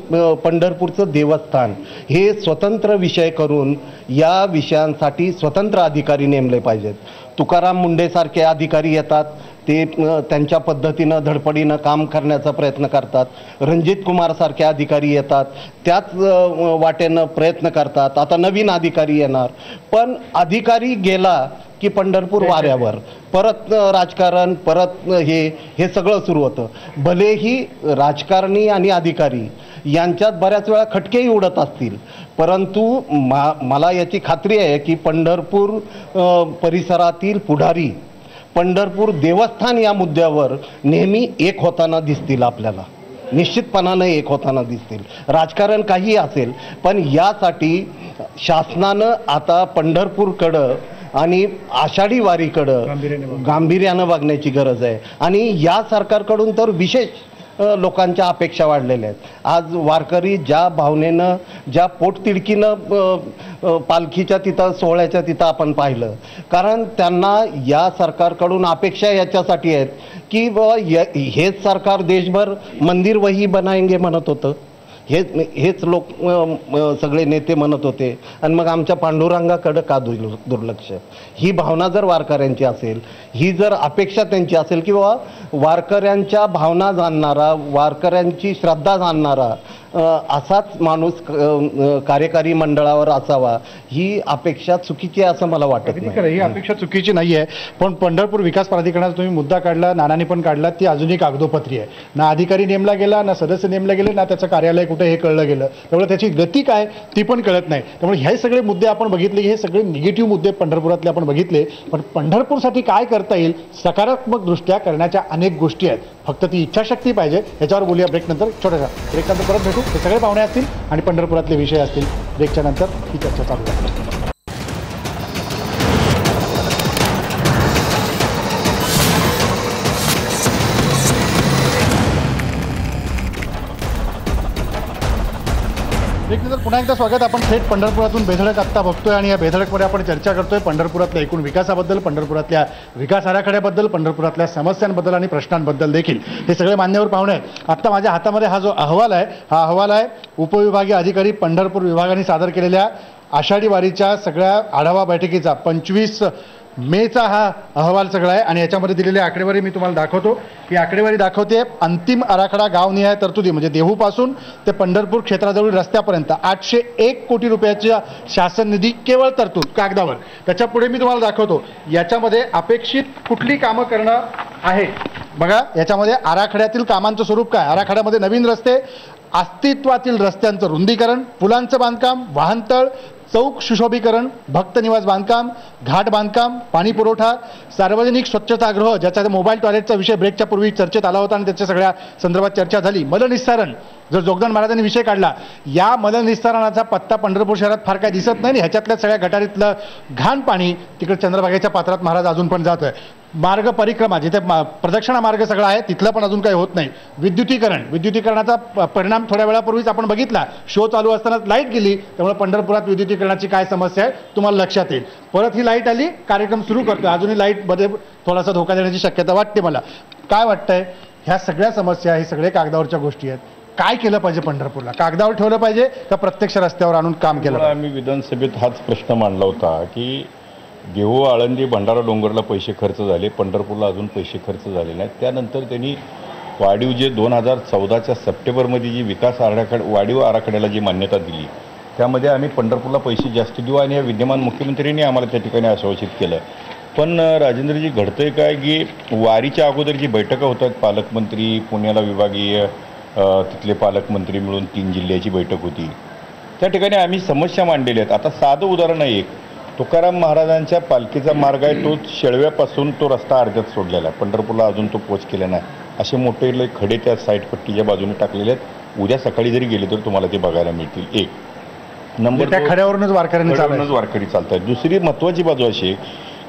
पंढरपूरचं देवस्थान हे स्वतंत्र विषय करून या विषयांसाठी स्वतंत्र अधिकारी नेमले पाहिजेत. तुकाराम मुंडेसारखे अधिकारी येतात, ते त्यांच्या पद्धतीनं धडपडीनं काम करण्याचा प्रयत्न करतात. रणजित कुमारसारखे अधिकारी येतात, त्याच वाटेनं प्रयत्न करतात. आता नवीन अधिकारी येणार, पण अधिकारी गेला की पंढरपूर वाऱ्यावर परत राजकारण, परत हे सगळं सुरू होतं. भलेही राजकारणी आणि अधिकारी यांच्यात बऱ्याच वेळा खटकेही उडत असतील, परंतु मला याची खात्री आहे की पंढरपूर परिसरातील पुढारी, पंढरपूर देवस्थान या मुद्द्यावर नेहमी एक होताना दिसतील. आपल्याला निश्चितपणानं एक होताना दिसतील. राजकारण काही असेल, पण यासाठी शासनानं आता पंढरपूरकडं आणि आषाढी वारीकडं गांभीर्यानं बघण्याची गरज आहे. आणि या सरकारकडून तर विशेष लोकांच्या अपेक्षा वाढलेल्या आहेत. आज वारकरी ज्या भावनेनं, ज्या पोटतिडकीनं पालखीच्या तिथं, सोहळ्याच्या तिथं आपण पाहिलं, कारण त्यांना या सरकारकडून अपेक्षा याच्यासाठी आहेत की हेच सरकार देशभर मंदिर वही बनाएंगे म्हणत होतं. हेच लोक सगळे नेते म्हणत होते, आणि मग आमच्या पांडुरंगाकडं का दुर्लक्ष? ही भावना जर वारकऱ्यांची असेल, ही जर अपेक्षा त्यांची असेल की बाबा वारकऱ्यांच्या भावना जाणणारा, वारकऱ्यांची श्रद्धा जाणणारा असाच माणूस कार्यकारी मंडळावर असावा, ही अपेक्षा चुकीची आहे असं मला वाटत नाही. ही अपेक्षा चुकीची नाही आहे. पण पंढरपूर विकास प्राधिकरणाचा तुम्ही मुद्दा काढला, नानांनी पण काढला, ती अजूनही कागदोपत्री आहे. ना अधिकारी नेमला गेला, ना सदस्य नेमले गेले, ना त्याचं कार्यालय कुठे हे कळलं गेलं. त्यामुळे त्याची गती काय ती पण कळत नाही. त्यामुळे हे सगळे मुद्दे आपण बघितले, हे सगळे निगेटिव्ह मुद्दे पंढरपुरातले आपण बघितले. पण पंढरपूरसाठी काय करता येईल, सकारात्मक दृष्ट्या करण्याच्या अनेक गोष्टी आहेत. फक्त ती इच्छाशक्ती पाहिजे. याच्यावर बोलूया ब्रेकनंतर. छोट्याशा ब्रेकनंतर परत भेटू. हे सगळे पाहुणे असतील आणि पंढरपुरातले विषय असतील. ब्रेकच्या नंतर ही चर्चा चालू आहे. पुन्हा एकदा स्वागत. आपण थेट पंढरपुरातून बेधडक आत्ता बघतोय आणि या बेधडकमध्ये आपण चर्चा करतोय पंढरपुरातल्या एकूण विकासाबद्दल, पंढरपुरातल्या विकास आराखड्याबद्दल, पंढरपुरातल्या समस्यांबद्दल आणि प्रश्नांबद्दल देखील. हे सगळे मान्यवर पाहुणे आहेत. आत्ता माझ्या हातामध्ये हा जो अहवाल आहे, हा अहवाल आहे उपविभागीय अधिकारी पंढरपूर विभागाने सादर केलेल्या आषाढी वारीच्या सगळ्या आढावा बैठकीचा 25 मेचा हा अहवाल सगळा आहे. आणि याच्यामध्ये दिलेली आकडेवारी मी तुम्हाला दाखवतो. ही आकडेवारी दाखवते अंतिम आराखडा गावनिहाय तरतुदी म्हणजे देहूपासून ते पंढरपूर क्षेत्राजवळील रस्त्यापर्यंत 801 कोटी रुपयाच्या शासन निधी केवळ तरतूद कागदावर. त्याच्या पुढे मी तुम्हाला दाखवतो याच्यामध्ये अपेक्षित कुठली कामं करणं आहे. बघा याच्यामध्ये आराखड्यातील कामांचं स्वरूप काय. आराखड्यामध्ये नवीन रस्ते, अस्तित्वातील रस्त्यांचं रुंदीकरण, पुलांचं बांधकाम, वाहनतळ, चौक सुशोभीकरण, भक्त निवास बांधकाम, घाट बांधकाम, पाणी पुरवठा, सार्वजनिक स्वच्छतागृह ज्याचा मोबाईल टॉयलेटचा विषय ब्रेकच्या पूर्वी चर्चेत आला होता आणि त्याच्या सगळ्या संदर्भात चर्चा झाली. मलनिस्सारण जर जोगदान महाराजांनी विषय काढला, या मलनिस्सारणाचा पत्ता पंढरपूर शहरात फार काय दिसत नाही. ह्याच्यातल्या सगळ्या गटारीतलं घाण पाणी तिकडे चंद्रभागेच्या पात्रात महाराज अजून पण जात आहे. मार्ग परिक्रमा जिथे प्रदक्षिणा मार्ग सगळा आहे तिथलं पण अजून काही होत नाही. विद्युतीकरणाचा परिणाम थोड्या वेळापूर्वीच आपण बघितला. शो चालू असताना लाईट गेली, त्यामुळे पंढरपुरात विद्युतीकरणाची काय समस्या आहे तुम्हाला लक्षात येईल. परत ही लाईट आली, कार्यक्रम सुरू करतो. अजूनही लाईटमध्ये थोडासा धोका देण्याची शक्यता वाटते. मला काय वाटतंय, ह्या सगळ्या समस्या हे सगळे कागदावरच्या गोष्टी आहेत. काय केलं पाहिजे पंढरपूरला? कागदावर ठेवलं पाहिजे का प्रत्यक्ष रस्त्यावर आणून काम केलं? आम्ही विधानसभेत हाच प्रश्न मांडला होता की देहू, आळंदी, भंडारा, डोंगरला पैसे खर्च झाले, पंढरपूरला अजून पैसे खर्च झाले नाहीत. त्यानंतर त्यांनी वाढीव जे 2014च्या सप्टेंबरमध्ये जी विकास वाढीव आराखड्याला जी मान्यता दिली त्यामध्ये आम्ही पंढरपूरला पैसे जास्त देऊ आणि या विद्यमान मुख्यमंत्र्यांनी आम्हाला त्या ठिकाणी आश्वासित केलं. पण राजेंद्रजी घडतंय काय की वारीच्या अगोदर जी बैठका होतात, पालकमंत्री, पुण्याला विभागीय तिथले पालकमंत्री मिळून 3 जिल्ह्याची बैठक होती. त्या ठिकाणी आम्ही समस्या मांडलेल्या आहेत. आता साधं उदाहरण आहे, एक तुकाराम महाराजांच्या पालखीचा मार्ग आहे तो शेळव्यापासून तो रस्ता अर्ध्यात सोडलेला आहे. पंढरपूरला अजून तो पोच केला नाही. असे मोठे खडे त्या साईड पट्टीच्या बाजूने टाकलेले आहेत. उद्या सकाळी जरी गेले तर तुम्हाला ते बघायला मिळतील. एक नंबर, त्या खड्यावरूनच वारकरी चालतात. दुसरी महत्त्वाची बाजू अशी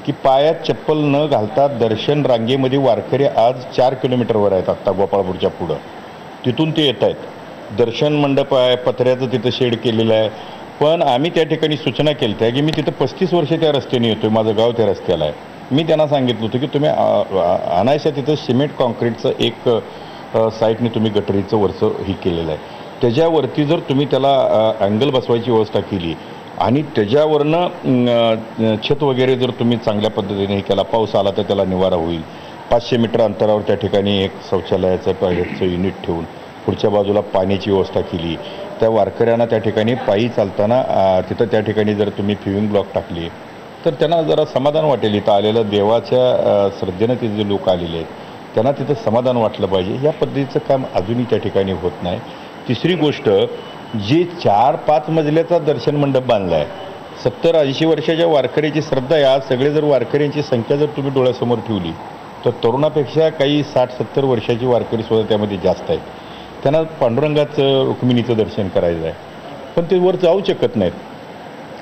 की पायात चप्पल न घालता दर्शन रांगेमध्ये वारकरी आज 4 किलोमीटरवर आहेत. आत्ता गोपाळपूरच्या पुढं तिथून ते येत आहेत. दर्शन मंडप आहे, पत्र्याचं तिथं शेड केलेलं आहे. पण आम्ही त्या ठिकाणी सूचना केली त्या की मी तिथं 35 वर्ष त्या रस्त्याने येतोय, माझं गाव त्या रस्त्याला आहे. मी त्यांना सांगितलं होतं की तुम्ही अनायशा तिथं सिमेंट कॉन्क्रीटचं एक साईडने तुम्ही गटरीचं वरचं ही केलेलं आहे. त्याच्यावरती जर तुम्ही त्याला अँगल बसवायची व्यवस्था केली आणि त्याच्यावरनं छत वगैरे जर तुम्ही चांगल्या पद्धतीने हे केला, पाऊस आला तर त्याला निवारा होईल. 500 मीटर अंतरावर त्या ठिकाणी एक शौचालयाचं टॉयलेटचं युनिट ठेवून पुढच्या बाजूला पाण्याची व्यवस्था केली. त्या वारकऱ्यांना त्या ठिकाणी पायी चालताना तिथं त्या ठिकाणी जर तुम्ही फ्युइंग ब्लॉक टाकले तर त्यांना जरा समाधान वाटेल. इथं आलेलं देवाच्या श्रद्धेनं ते जे लोक आलेले आहेत त्यांना तिथं समाधान वाटलं पाहिजे. या पद्धतीचं काम अजूनही त्या ठिकाणी होत नाही. तिसरी गोष्ट, जे 4-5 मजल्याचा दर्शन मंडप बांधला आहे, 70-80 वर्षाच्या वारकऱ्याची श्रद्धा आहे. आज सगळे जर वारकऱ्यांची संख्या जर तुम्ही डोळ्यासमोर ठेवली तर तरुणापेक्षा काही 60-70 वर्षाची वारकरी सुद्धा त्यामध्ये जास्त आहेत. त्यांना पांडुरंगाचं रुक्मिणीचं दर्शन करायचं आहे पण ते वर जाऊ शकत नाहीत.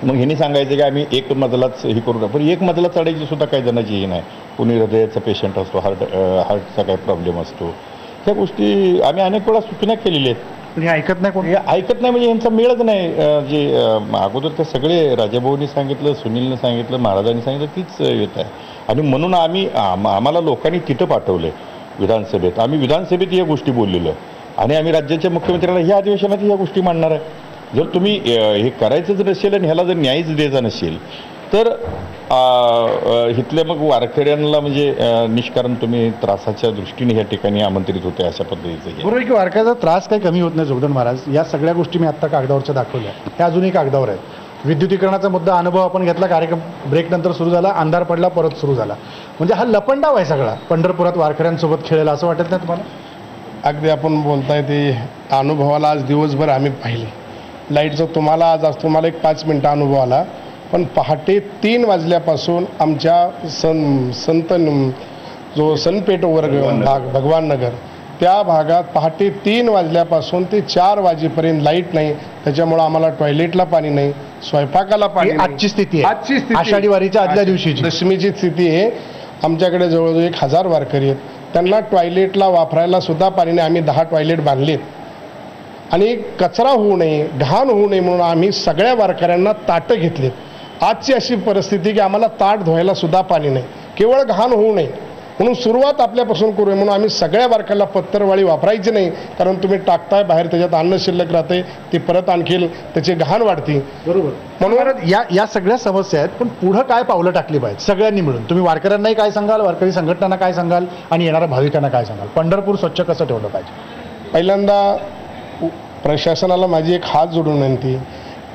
मग ह्यांनी सांगायचं की आम्ही एक मजलाच हे करू. पण एक मजला चढायची सुद्धा काही जणांची हे नाही. कोणी हृदयाचा पेशंट असतो, हार्टचा काही प्रॉब्लेम असतो. त्या गोष्टी आम्ही अनेक वेळा सूचना केलेल्या आहेत पण हे ऐकत नाही. कोणी ऐकत नाही म्हणजे यांचा मेळच नाही. जे अगोदर ते सगळे राजाभाऊंनी सांगितलं, सुनीलनं सांगितलं, महाराजांनी सांगितलं तीच येत आहे. आणि म्हणून आम्हाला लोकांनी तिथं पाठवलं विधानसभेत. आम्ही विधानसभेत या गोष्टी बोललेलो आणि आम्ही राज्याच्या मुख्यमंत्र्यांना ह्या अधिवेशनात ह्या गोष्टी मांडणार आहे. जर तुम्ही हे करायचंच नसेल आणि ह्याला जर न्यायच द्यायचा नसेल तर इथल्या मग वारकऱ्यांना म्हणजे निष्कारण तुम्ही त्रासाच्या दृष्टीने या ठिकाणी आमंत्रित होते अशा पद्धतीचं. बरोबर की वारकऱ्याचा त्रास काही कमी होत नाही. जोगदंड महाराज या सगळ्या गोष्टी मी आत्ता कागदावरच्या दाखवल्या, त्या अजूनही कागदावर आहेत. विद्युतीकरणाचा मुद्दा अनुभव आपण घेतला, कार्यक्रम ब्रेकनंतर सुरू झाला, अंधार पडला, परत सुरू झाला. म्हणजे हा लपंडाव आहे सगळा पंढरपुरात वारकऱ्यांसोबत खेळेला, असं वाटत नाही तुम्हाला? अगदी आपण बोलताय ते अनुभवाला आज दिवसभर आम्ही पाहिले. लाईटचा तुम्हाला एक 5 मिनटं अनुभव आला. पण पहाटे 3 वाजल्यापासून आमच्या संत जो सनपेठ वर्ग भाग भगवान नगर त्या भागात पहाटे 3 वाजल्यापासून ते 4 वाजेपर्यंत लाईट नाही. त्याच्यामुळे आम्हाला टॉयलेटला पाणी नाही, स्वयंपाकाला पाणी. आजची स्थिती आहे, आषाढी वारीच्या आदल्या दिवशीची दशमीची स्थिती आहे. आमच्याकडे जवळजवळ 1000 वारकरी आहेत. त्यांना टॉयलेटला वापरायला सुद्धा पाणी नाही. आम्ही 10 टॉयलेट बांधलेत. आणि कचरा होऊ नये, घाण होऊ नये म्हणून आम्ही सगळ्या वारकऱ्यांना ताटं घेतलीत। आजची अशी परिस्थिती की आम्हाला ताट धुवायला सुद्धा पाणी नाही, केवळ घाण होऊ नये म्हणून सुरुवात आपल्यापासून करूया म्हणून आम्ही सगळ्या वारकऱ्याला पत्तरवाळी वापरायची नाही, कारण तुम्ही टाकताय बाहेर, त्याच्यात अन्न शिल्लक राहते, ती परत आणखी त्याची घाण वाढते। बरोबर, म्हणून या सगळ्या समस्या आहेत, पण पुढं काय पावलं टाकली पाहिजे सगळ्यांनी मिळून? तुम्ही वारकऱ्यांनाही काय सांगाल, वारकरी संघटनांना काय सांगाल आणि येणाऱ्या भाविकांना काय सांगाल? पंढरपूर स्वच्छ कसं ठेवलं पाहिजे? पहिल्यांदा प्रशासनाला माझी एक हात जोडून विनंती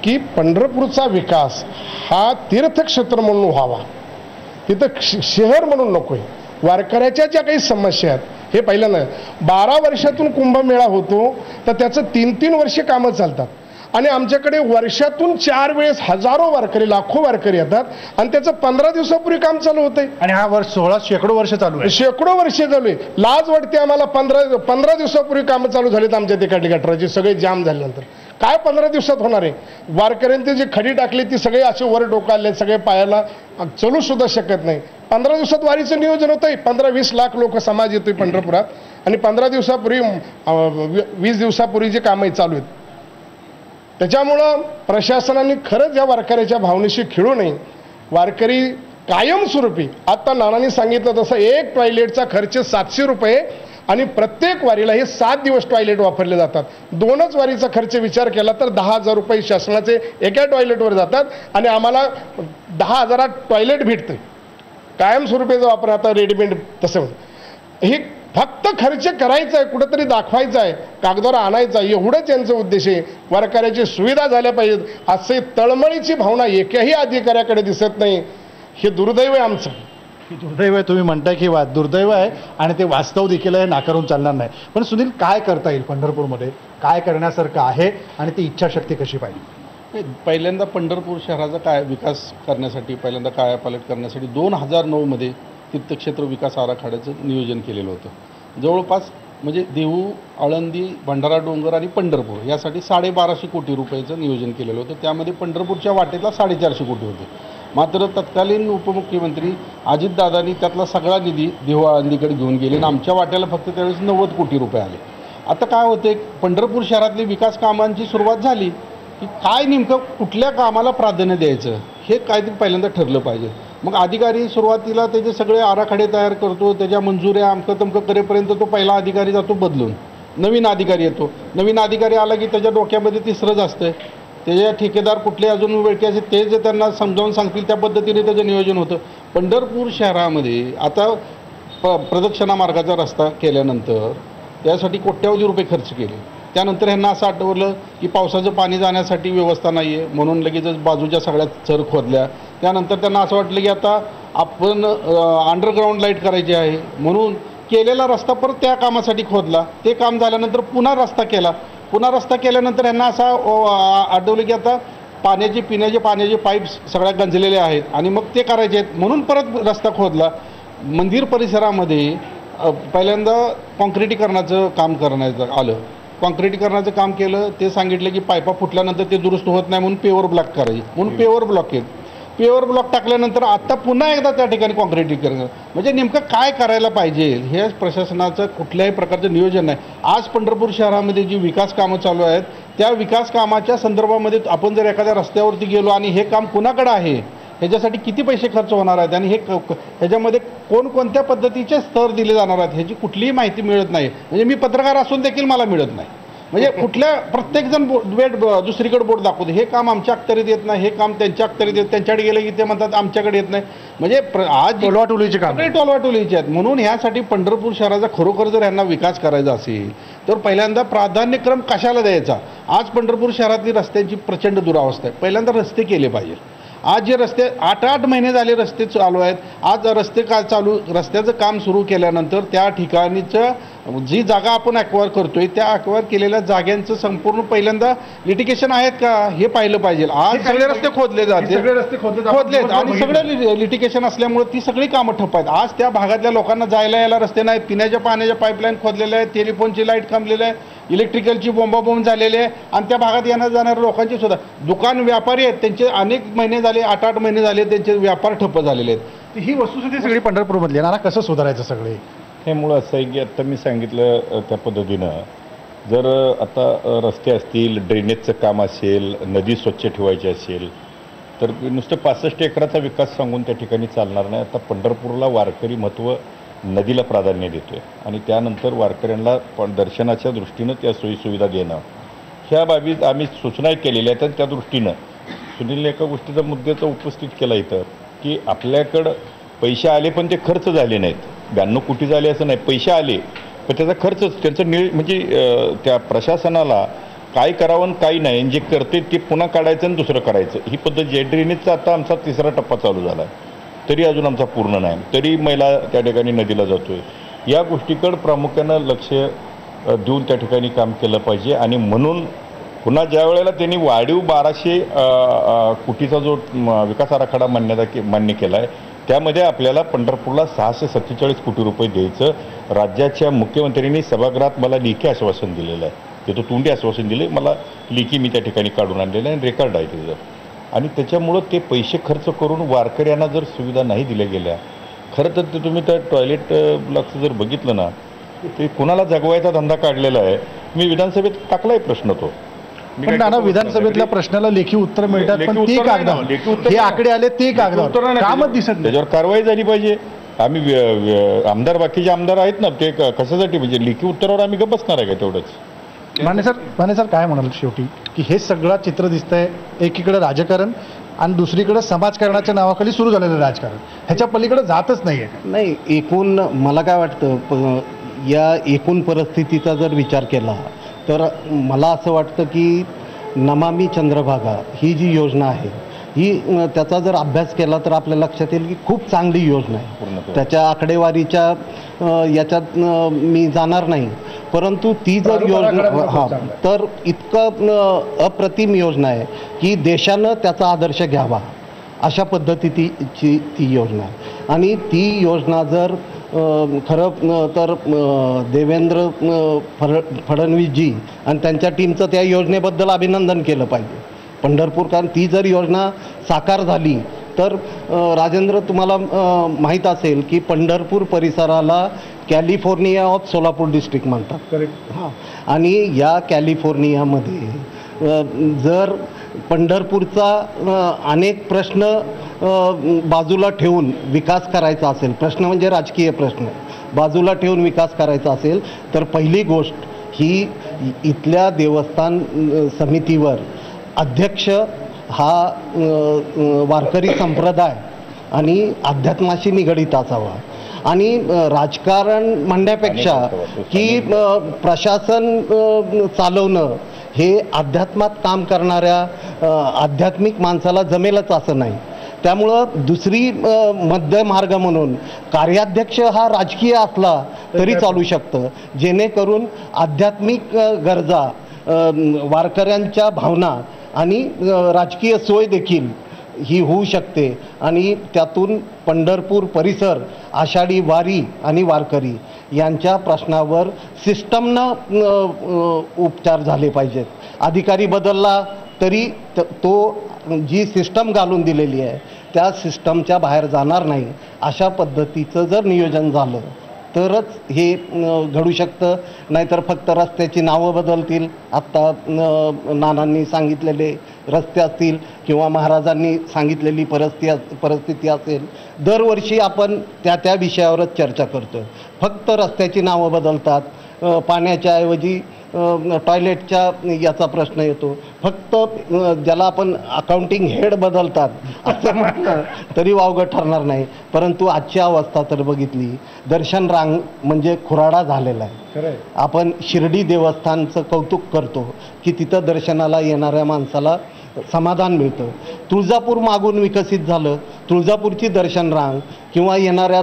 की पंढरपूरचा विकास हा तीर्थक्षेत्र म्हणून व्हावा, तिथं शहर म्हणून नकोय। वारकऱ्याच्या ज्या काही समस्या आहेत हे पहिल्यांदा 12 वर्षातून कुंभमेळा होतो तर त्याचं 3-3 वर्षे कामं चालतात आणि आमच्याकडे वर्षातून 4 वेळेस हजारो वारकरी, लाखो वारकरी येतात आणि त्याचं 15 दिवसापूर्वी काम चालू होतंय आणि हा वर्ष 16 शेकडो वर्ष चालू आहे, शेकडो वर्ष चालू आहे। लाज वाटते आम्हाला, 15 दिवसापूर्वी कामं चालू झालीत आमच्या तिकडली गटराची, सगळे जाम झाल्यानंतर काय 15 दिवसात होणार आहे? वारकऱ्यांनी जी खडी टाकली ती सगळे असे वर डोकावले, सगळे पायाला चलू सुद्धा शकत नाही। 15 दिवसात वारीचं नियोजन होतंय, 15-20 लाख लोक समाज येतोय पंढरपुरात आणि 15 दिवसापूर्वी 20 दिवसापूर्वी जे कामं चालू आहेत, त्याच्यामुळं प्रशासनाने खरंच या वारकऱ्याच्या भावनेशी खेळू नये। वारकरी कायमस्वरूपी, आता नानांनी सांगितलं तसं, एक टॉयलेटचा खर्च 700 रुपये आणि प्रत्येक वारीला हे 7 दिवस टॉयलेट वापरले जातात। 2च वारीचा खर्च विचार केला तर 10,000 रुपये शासनाचे एका टॉयलेटवर जातात आणि आम्हाला 10,000 टॉयलेट भेटते कायमस्वरूपीचा वापर। आता रेडीमेड तसं हे फक्त खर्च करायचा आहे, कुठंतरी दाखवायचा आहे, कागदावर आणायचा, एवढंच यांचा उद्देश आहे। वारकऱ्याची सुविधा झाल्या पाहिजेत असे तळमळीची भावना एकाही अधिकाऱ्याकडे दिसत नाही, हे दुर्दैव आहे आमचं। दुर्दैव आहे तुम्ही म्हणताय की दुर्दैव आहे आणि ते वास्तव देखील आहे, नाकारून चालणार नाही। पण सुनील, काय करता येईल पंढरपूरमध्ये, काय करण्यासारखं आहे आणि ती इच्छाशक्ती कशी पाहिजे? पहिल्यांदा पंढरपूर शहराचा काय विकास करण्यासाठी, पहिल्यांदा कायापालट करण्यासाठी 2009 तीर्थक्षेत्र विकास आराखड्याचं नियोजन केलेलं होतं। जवळपास म्हणजे देहू, आळंदी, भंडारा डोंगर आणि पंढरपूर यासाठी 1250 कोटी रुपयाचं नियोजन केलेलं होतं। त्यामध्ये पंढरपूरच्या वाटेतला 450 कोटी होते। मात्र तत्कालीन उपमुख्यमंत्री अजितदादांनी त्यातला सगळा निधी देहू आळंदीकडे घेऊन गेले आणि आमच्या वाट्याला फक्त त्यावेळेस 90 कोटी रुपये आले। आता काय होते, पंढरपूर शहरातली विकास कामांची सुरुवात झाली की काय नेमकं कुठल्या कामाला प्राधान्य द्यायचं हे काहीतरी पहिल्यांदा ठरलं पाहिजे। मग अधिकारी सुरुवातीला त्याचे सगळे आराखडे तयार करतो, त्याच्या मंजुऱ्या अमकं तमकं करेपर्यंत तो पहिला अधिकारी जातो बदलून, नवीन अधिकारी येतो। नवीन अधिकारी आला की त्याच्या डोक्यामध्ये तिसरंच असतं, त्याच्या ठेकेदार कुठले अजून वेळचे असे ते जे त्यांना समजावून सांगतील त्या पद्धतीने त्याचं नियोजन होतं। पंढरपूर शहरामध्ये आता प्रदक्षिणा मार्गाचा रस्ता केल्यानंतर त्यासाठी कोट्यावधी रुपये खर्च केले। त्यानंतर ह्यांना असं आठवलं की पावसाचं पाणी जाण्यासाठी व्यवस्था नाही आहे म्हणून लगेचच बाजूच्या सगळ्या चर खोदल्या। त्यानंतर त्यांना असं वाटलं की आता आपण अंडरग्राऊंड लाईट करायची आहे म्हणून केलेला रस्ता परत त्या कामासाठी खोदला। ते काम झाल्यानंतर पुन्हा रस्ता केला। पुन्हा रस्ता केल्यानंतर ह्यांना असं आठवलं की आता पिण्याचे पाण्याचे पाईप्स सगळ्या गंजलेले आहेत आणि मग ते करायचे आहेत म्हणून परत रस्ता खोदला। मंदिर परिसरामध्ये पहिल्यांदा कॉन्क्रिटीकरणाचं काम करण्याचं आलं। कॉन्क्रिटीकरणाचं काम केलं, ते सांगितलं की पायपा फुटल्यानंतर ते दुरुस्त होत नाही म्हणून पेवर ब्लॉक करायचे म्हणून पेवर ब्लॉक केलं। पेवर ब्लॉक टाकल्यानंतर आता पुन्हा एकदा त्या ठिकाणी कॉन्क्रिटीकरण, म्हणजे नेमकं काय करायला पाहिजे हे प्रशासनाचं कुठल्याही प्रकारचं नियोजन नाही। आज पंढरपूर शहरामध्ये जी विकास कामं चालू आहेत त्या विकास कामाच्या संदर्भामध्ये आपण जर एखाद्या रस्त्यावरती गेलो आणि हे काम कुणाकडे आहे, ह्याच्यासाठी किती पैसे खर्च होणार आहेत आणि ह्याच्यामध्ये कोणकोणत्या पद्धतीचे स्तर दिले जाणार आहेत ह्याची कुठलीही माहिती मिळत नाही। म्हणजे मी पत्रकार असून देखील मला मिळत नाही। म्हणजे कुठल्या प्रत्येकजण दुसरीकडे बोट दाखवते, हे काम आमच्या अखत्यारीत येत नाही, हे काम त्यांच्या अखत्यारीत येत, त्यांच्याकडे गेलं की ते म्हणतात आमच्याकडे येत नाही। म्हणजे आज टोलवाटोलीचे काम, टोलवाटोलीचे आहेत। म्हणून ह्यासाठी पंढरपूर शहराचा खरोखर जर यांना विकास करायचा असेल तर पहिल्यांदा प्राधान्यक्रम कशाला द्यायचा? आज पंढरपूर शहरातली रस्त्यांची प्रचंड दुरावस्था आहे, पहिल्यांदा रस्ते केले पाहिजे। आज जे रस्ते 8-8 महिने झाले रस्ते चालू आहेत, आज रस्त्याचं काम सुरू केल्यानंतर त्या ठिकाणीचं जी जागा आपण ॲक्वायर करतोय त्या ॲक्वायर केलेल्या जागांचं संपूर्ण पहिल्यांदा लिटिगेशन आहेत का हे पाहिलं पाहिजे। आज सगळे रस्ते खोदले खोदलेत आणि सगळे लिटिगेशन असल्यामुळे ती सगळी कामं ठप्प आहेत। आज त्या भागातल्या लोकांना जायला यायला रस्ते नाहीत, पिण्याच्या पाण्याच्या पाईपलाईन खोदलेल्या आहेत, टेलिफोनची लाईट थांबलेली आहे, इलेक्ट्रिकलची बोंबाबोंब झालेली आहे आणि त्या भागात येण्या जाणाऱ्या लोकांची सुद्धा दुकान व्यापारी आहेत त्यांचे अनेक महिने झाले, 8-8 महिने झाले त्यांचे व्यापार ठप्प झालेले आहेत। ही वस्तुस्थिती सगळी पंढरपूरमधली ना, कसं सुधारायचं सगळे? हे मुळं असं आहे की आत्ता मी सांगितलं त्या पद्धतीनं जर आता रस्ते असतील, ड्रेनेजचं काम असेल, नदी स्वच्छ ठेवायची असेल, तर नुसतं 65 एकराचा विकास सांगून त्या ठिकाणी चालणार नाही. आता पंढरपूरला वारकरी महत्त्व नदीला प्राधान्य देतो आहे आणि त्यानंतर वारकऱ्यांना दर्शनाच्या दृष्टीनं त्या सोयीसुविधा देणं, ह्या बाबीत आम्ही सूचना केलेल्या आहेत. त्या दृष्टीनं सुनीलने एका गोष्टीचा मुद्द्याचा उपस्थित केला इथं की आपल्याकडं पैसे आले पण ते खर्च झाले नाहीत. 92 कोटी झाले असं नाही, पैसे आले पण त्याचा खर्चच त्यांचं म्हणजे त्या प्रशासनाला काय करावं आणि काही नाही, जे करते ते पुन्हा काढायचं आणि दुसरं करायचं, ही पद्धत जेट ड्रेनेजचा आता आमचा 3रा टप्पा चालू झाला आहे, तरी अजून आमचा पूर्ण नाही, तरी महिला त्या ठिकाणी नदीला जातोय. या गोष्टीकडं प्रामुख्यानं लक्ष देऊन त्या ठिकाणी काम केलं पाहिजे. आणि म्हणून पुन्हा ज्या वेळेला त्यांनी वाढीव 1200 कोटीचा जो विकास आराखडा मान्य केला आहे, त्यामध्ये आपल्याला पंढरपूरला 647 कोटी रुपये द्यायचं राज्याच्या मुख्यमंत्र्यांनी सभागृहात मला लेखी आश्वासन दिलेलं आहे. ते तो तोंडी आश्वासन दिले, मला लेखी मी त्या ठिकाणी काढून आणलेलं आहे आणि रेकॉर्ड आहे त्याचं. आणि त्याच्यामुळं ते पैसे खर्च करून वारकऱ्यांना जर सुविधा नाही दिल्या गेल्या, खरं तर ते तुम्ही त्या टॉयलेट ब्लॉकचं जर बघितलं ना, ते कुणाला जगवायचा धंदा काढलेला आहे. मी विधानसभेत टाकलाय प्रश्न तो, पण नाना विधानसभेतल्या प्रश्नाला लेखी उत्तर मिळतात, पण ती कागदावर हे आकडे आले, ते कागदावर कामच दिसत नाही. त्याच्यावर कारवाई झाली पाहिजे. आम्ही आमदार, बाकीचे आमदार आहेत ना, ते कशासाठी म्हणजे लेखी उत्तरावर आम्ही गप्प बसणार आहे का तेवढंच? माने सर काय म्हणाल शेवटी की हे सगळं चित्र दिसतंय, एकीकडे राजकारण आणि दुसरीकडे समाजकारणाच्या नावाखाली सुरू झालेलं राजकारण, ह्याच्या पलीकडे जातच नाहीये. नाही, एकूण मला काय वाटतं, या एकूण परिस्थितीचा जर विचार केला तर मला असं वाटतं की नमामि चंद्रभागा ही जी योजना आहे, ही त्याचा जर अभ्यास केला तर आपल्या लक्षात येईल की खूप चांगली योजना आहे. त्याच्या आकडेवारीच्या याच्यात मी जाणार नाही, परंतु ती जर योजना तर इतकं अप्रतिम योजना आहे की देशानं त्याचा आदर्श घ्यावा अशा पद्धतीची ती योजना आहे. आणि ती योजना जर खरं तर देवेंद्र फडणवीसजी आणि त्यांच्या टीमचं त्या योजनेबद्दल अभिनंदन केलं पाहिजे. पंढरपूर, कारण ती जर योजना साकार झाली तर राजेंद्र तुम्हाला माहीत असेल की पंढरपूर परिसराला कॅलिफोर्निया ऑफ सोलापूर डिस्ट्रिक्ट म्हणतात. करेक्ट. हां, आणि या कॅलिफोर्नियामध्ये जर पंढरपूरचा अनेक प्रश्न बाजूला ठेवून विकास करायचा असेल, प्रश्न म्हणजे राजकीय प्रश्न बाजूला ठेवून विकास करायचा असेल, तर पहिली गोष्ट ही इथल्या देवस्थान समितीवर अध्यक्ष हा वारकरी संप्रदाय आणि अध्यात्माशी निगडीत असावा. आणि राजकारण म्हणण्यापेक्षा की प्रशासन चालवणं हे अध्यात्मात काम करणाऱ्या आध्यात्मिक माणसाला जमेलच असं नाही. त्यामुळं दुसरी मध्य मार्ग म्हणून कार्याध्यक्ष हा राजकीय असला तरी चालू शकतं, जेणेकरून आध्यात्मिक गरजा, वारकऱ्यांच्या भावना आणि राजकीय सोय देखील ही होऊ शकते. आणि त्यातून पंढरपूर परिसर, आषाढी वारी आणि वारकरी यांच्या प्रश्नावर सिस्टमनं उपचार झाले पाहिजेत. अधिकारी बदलला तरी तो जी सिस्टम घालून दिलेली आहे त्या सिस्टमच्या बाहेर जाणार नाही, अशा पद्धतीचं जर नियोजन झालं तरच हे घडू शकतं. नाहीतर फक्त रस्त्याची नावं बदलतील, आत्ता नानांनी सांगितलेले रस्ते असतील किंवा महाराजांनी सांगितलेली परिस्थिती असेल, दरवर्षी आपण त्या विषयावरच चर्चा करतो. फक्त रस्त्याची नावं बदलतात, पाण्याच्या ऐवजी टॉयलेटच्या याचा प्रश्न येतो, फक्त ज्याला आपण अकाउंटिंग हेड बदलतात असं म्हटलं तरी वावगं ठरणार नाही. परंतु आजची अवस्था तर बघितली, दर्शन रांग म्हणजे खुराडा झालेला आहे. आपण शिर्डी देवस्थानचं कौतुक करतो की तिथं दर्शनाला येणाऱ्या माणसाला समाधान मिळतं. तुळजापूर मागून विकसित झालं, तुळजापूरची दर्शन रांग किंवा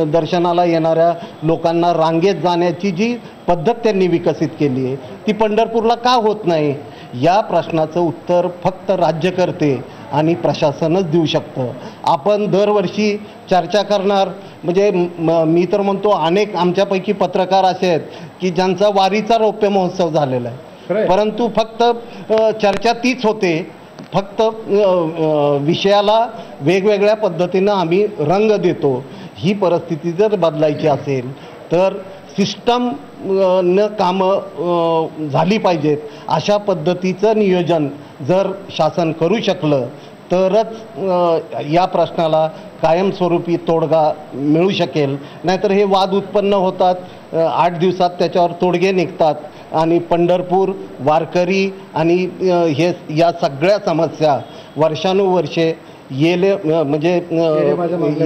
दर्शनाला येणाऱ्या लोकांना रांगेत जाण्याची जी पद्धत त्यांनी विकसित केली आहे ती पंढरपूरला का होत नाही, या प्रश्नाचं उत्तर फक्त राज्यकर्ते आणि प्रशासनच देऊ शकतं. आपण दरवर्षी चर्चा करणार, म्हणजे मी तर म्हणतो अनेक आमच्यापैकी पत्रकार असे आहेत की ज्यांचा वारीचा रौप्य महोत्सव झालेला आहे, परंतु फक्त चर्चा तीच होते, फक्त विषयाला वेगवेगळ्या पद्धतीनं आम्ही रंग देतो. ही परिस्थिती जर बदलायची असेल तर सिस्टम न कामं झाली पाहिजेत अशा पद्धतीचं नियोजन जर शासन करू शकलं तरच या प्रश्नाला कायमस्वरूपी तोडगा मिळू शकेल. नाहीतर हे वाद उत्पन्न होतात, 8 दिवसात त्याच्यावर तोडगे निघतात आणि पंढरपूर, वारकरी आणि हे या सगळ्या समस्या वर्षानुवर्षे म्हणजे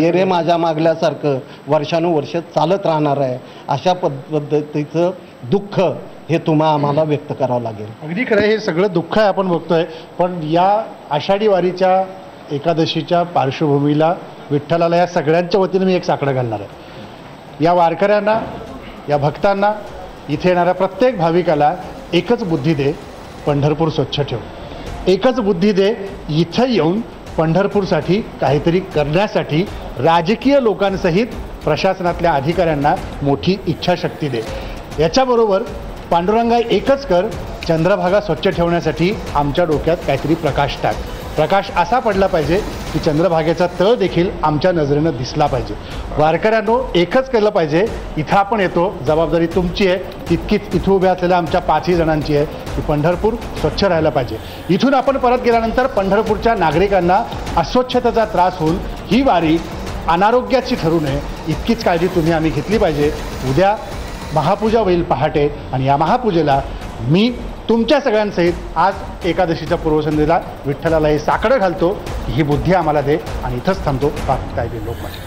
येरे माझ्या मागल्यासारखं वर्षानुवर्ष चालत राहणार आहे. अशा पद्धतीचं दुःख हे आम्हाला व्यक्त करावं लागेल. अगदी खरं, हे सगळं दुःख आहे आपण बघतोय. पण या आषाढी वारीच्या एकादशीच्या पार्श्वभूमीला विठ्ठलाला या सगळ्यांच्या वतीने मी एक साकडं घालणार आहे. या वारकऱ्यांना, या भक्तांना, इथे येणाऱ्या प्रत्येक भाविकाला एकच बुद्धी दे, पंढरपूर स्वच्छ ठेव. एकच बुद्धी दे, इथं येऊन पंढरपूरसाठी काहीतरी करण्यासाठी राजकीय लोकांसहित प्रशासनातल्या अधिकाऱ्यांना मोठी इच्छाशक्ती दे. याच्याबरोबर पांडुरंगा एकच कर, चंद्रभागा स्वच्छ ठेवण्यासाठी आमच्या डोक्यात काहीतरी प्रकाश टाक. प्रकाश असा पडला पाहिजे की चंद्रभागेचा तळ देखील आमच्या नजरेनं दिसला पाहिजे. वारकऱ्यांनो, एकच केलं पाहिजे. इथं आपण येतो, जबाबदारी तुमची आहे, तितकीच इथं उभ्या असलेल्या आमच्या 5ही जणांची आहे की पंढरपूर स्वच्छ राहायला पाहिजे. इथून आपण परत गेल्यानंतर पंढरपूरच्या नागरिकांना अस्वच्छतेचा त्रास होऊन ही वारी अनारोग्याची ठरू नये इतकीच काळजी तुम्ही आम्ही घेतली पाहिजे. उद्या महापूजा होईल पहाटे आणि या महापूजेला मी तुमच्या सगळ्यांसहित आज एकादशीच्या पूर्वसंध्येला विठ्ठलाला हे साकडं घालतो की ही बुद्धी आम्हाला दे आणि इथंच थांबतो. बाकी काय लोक माझे.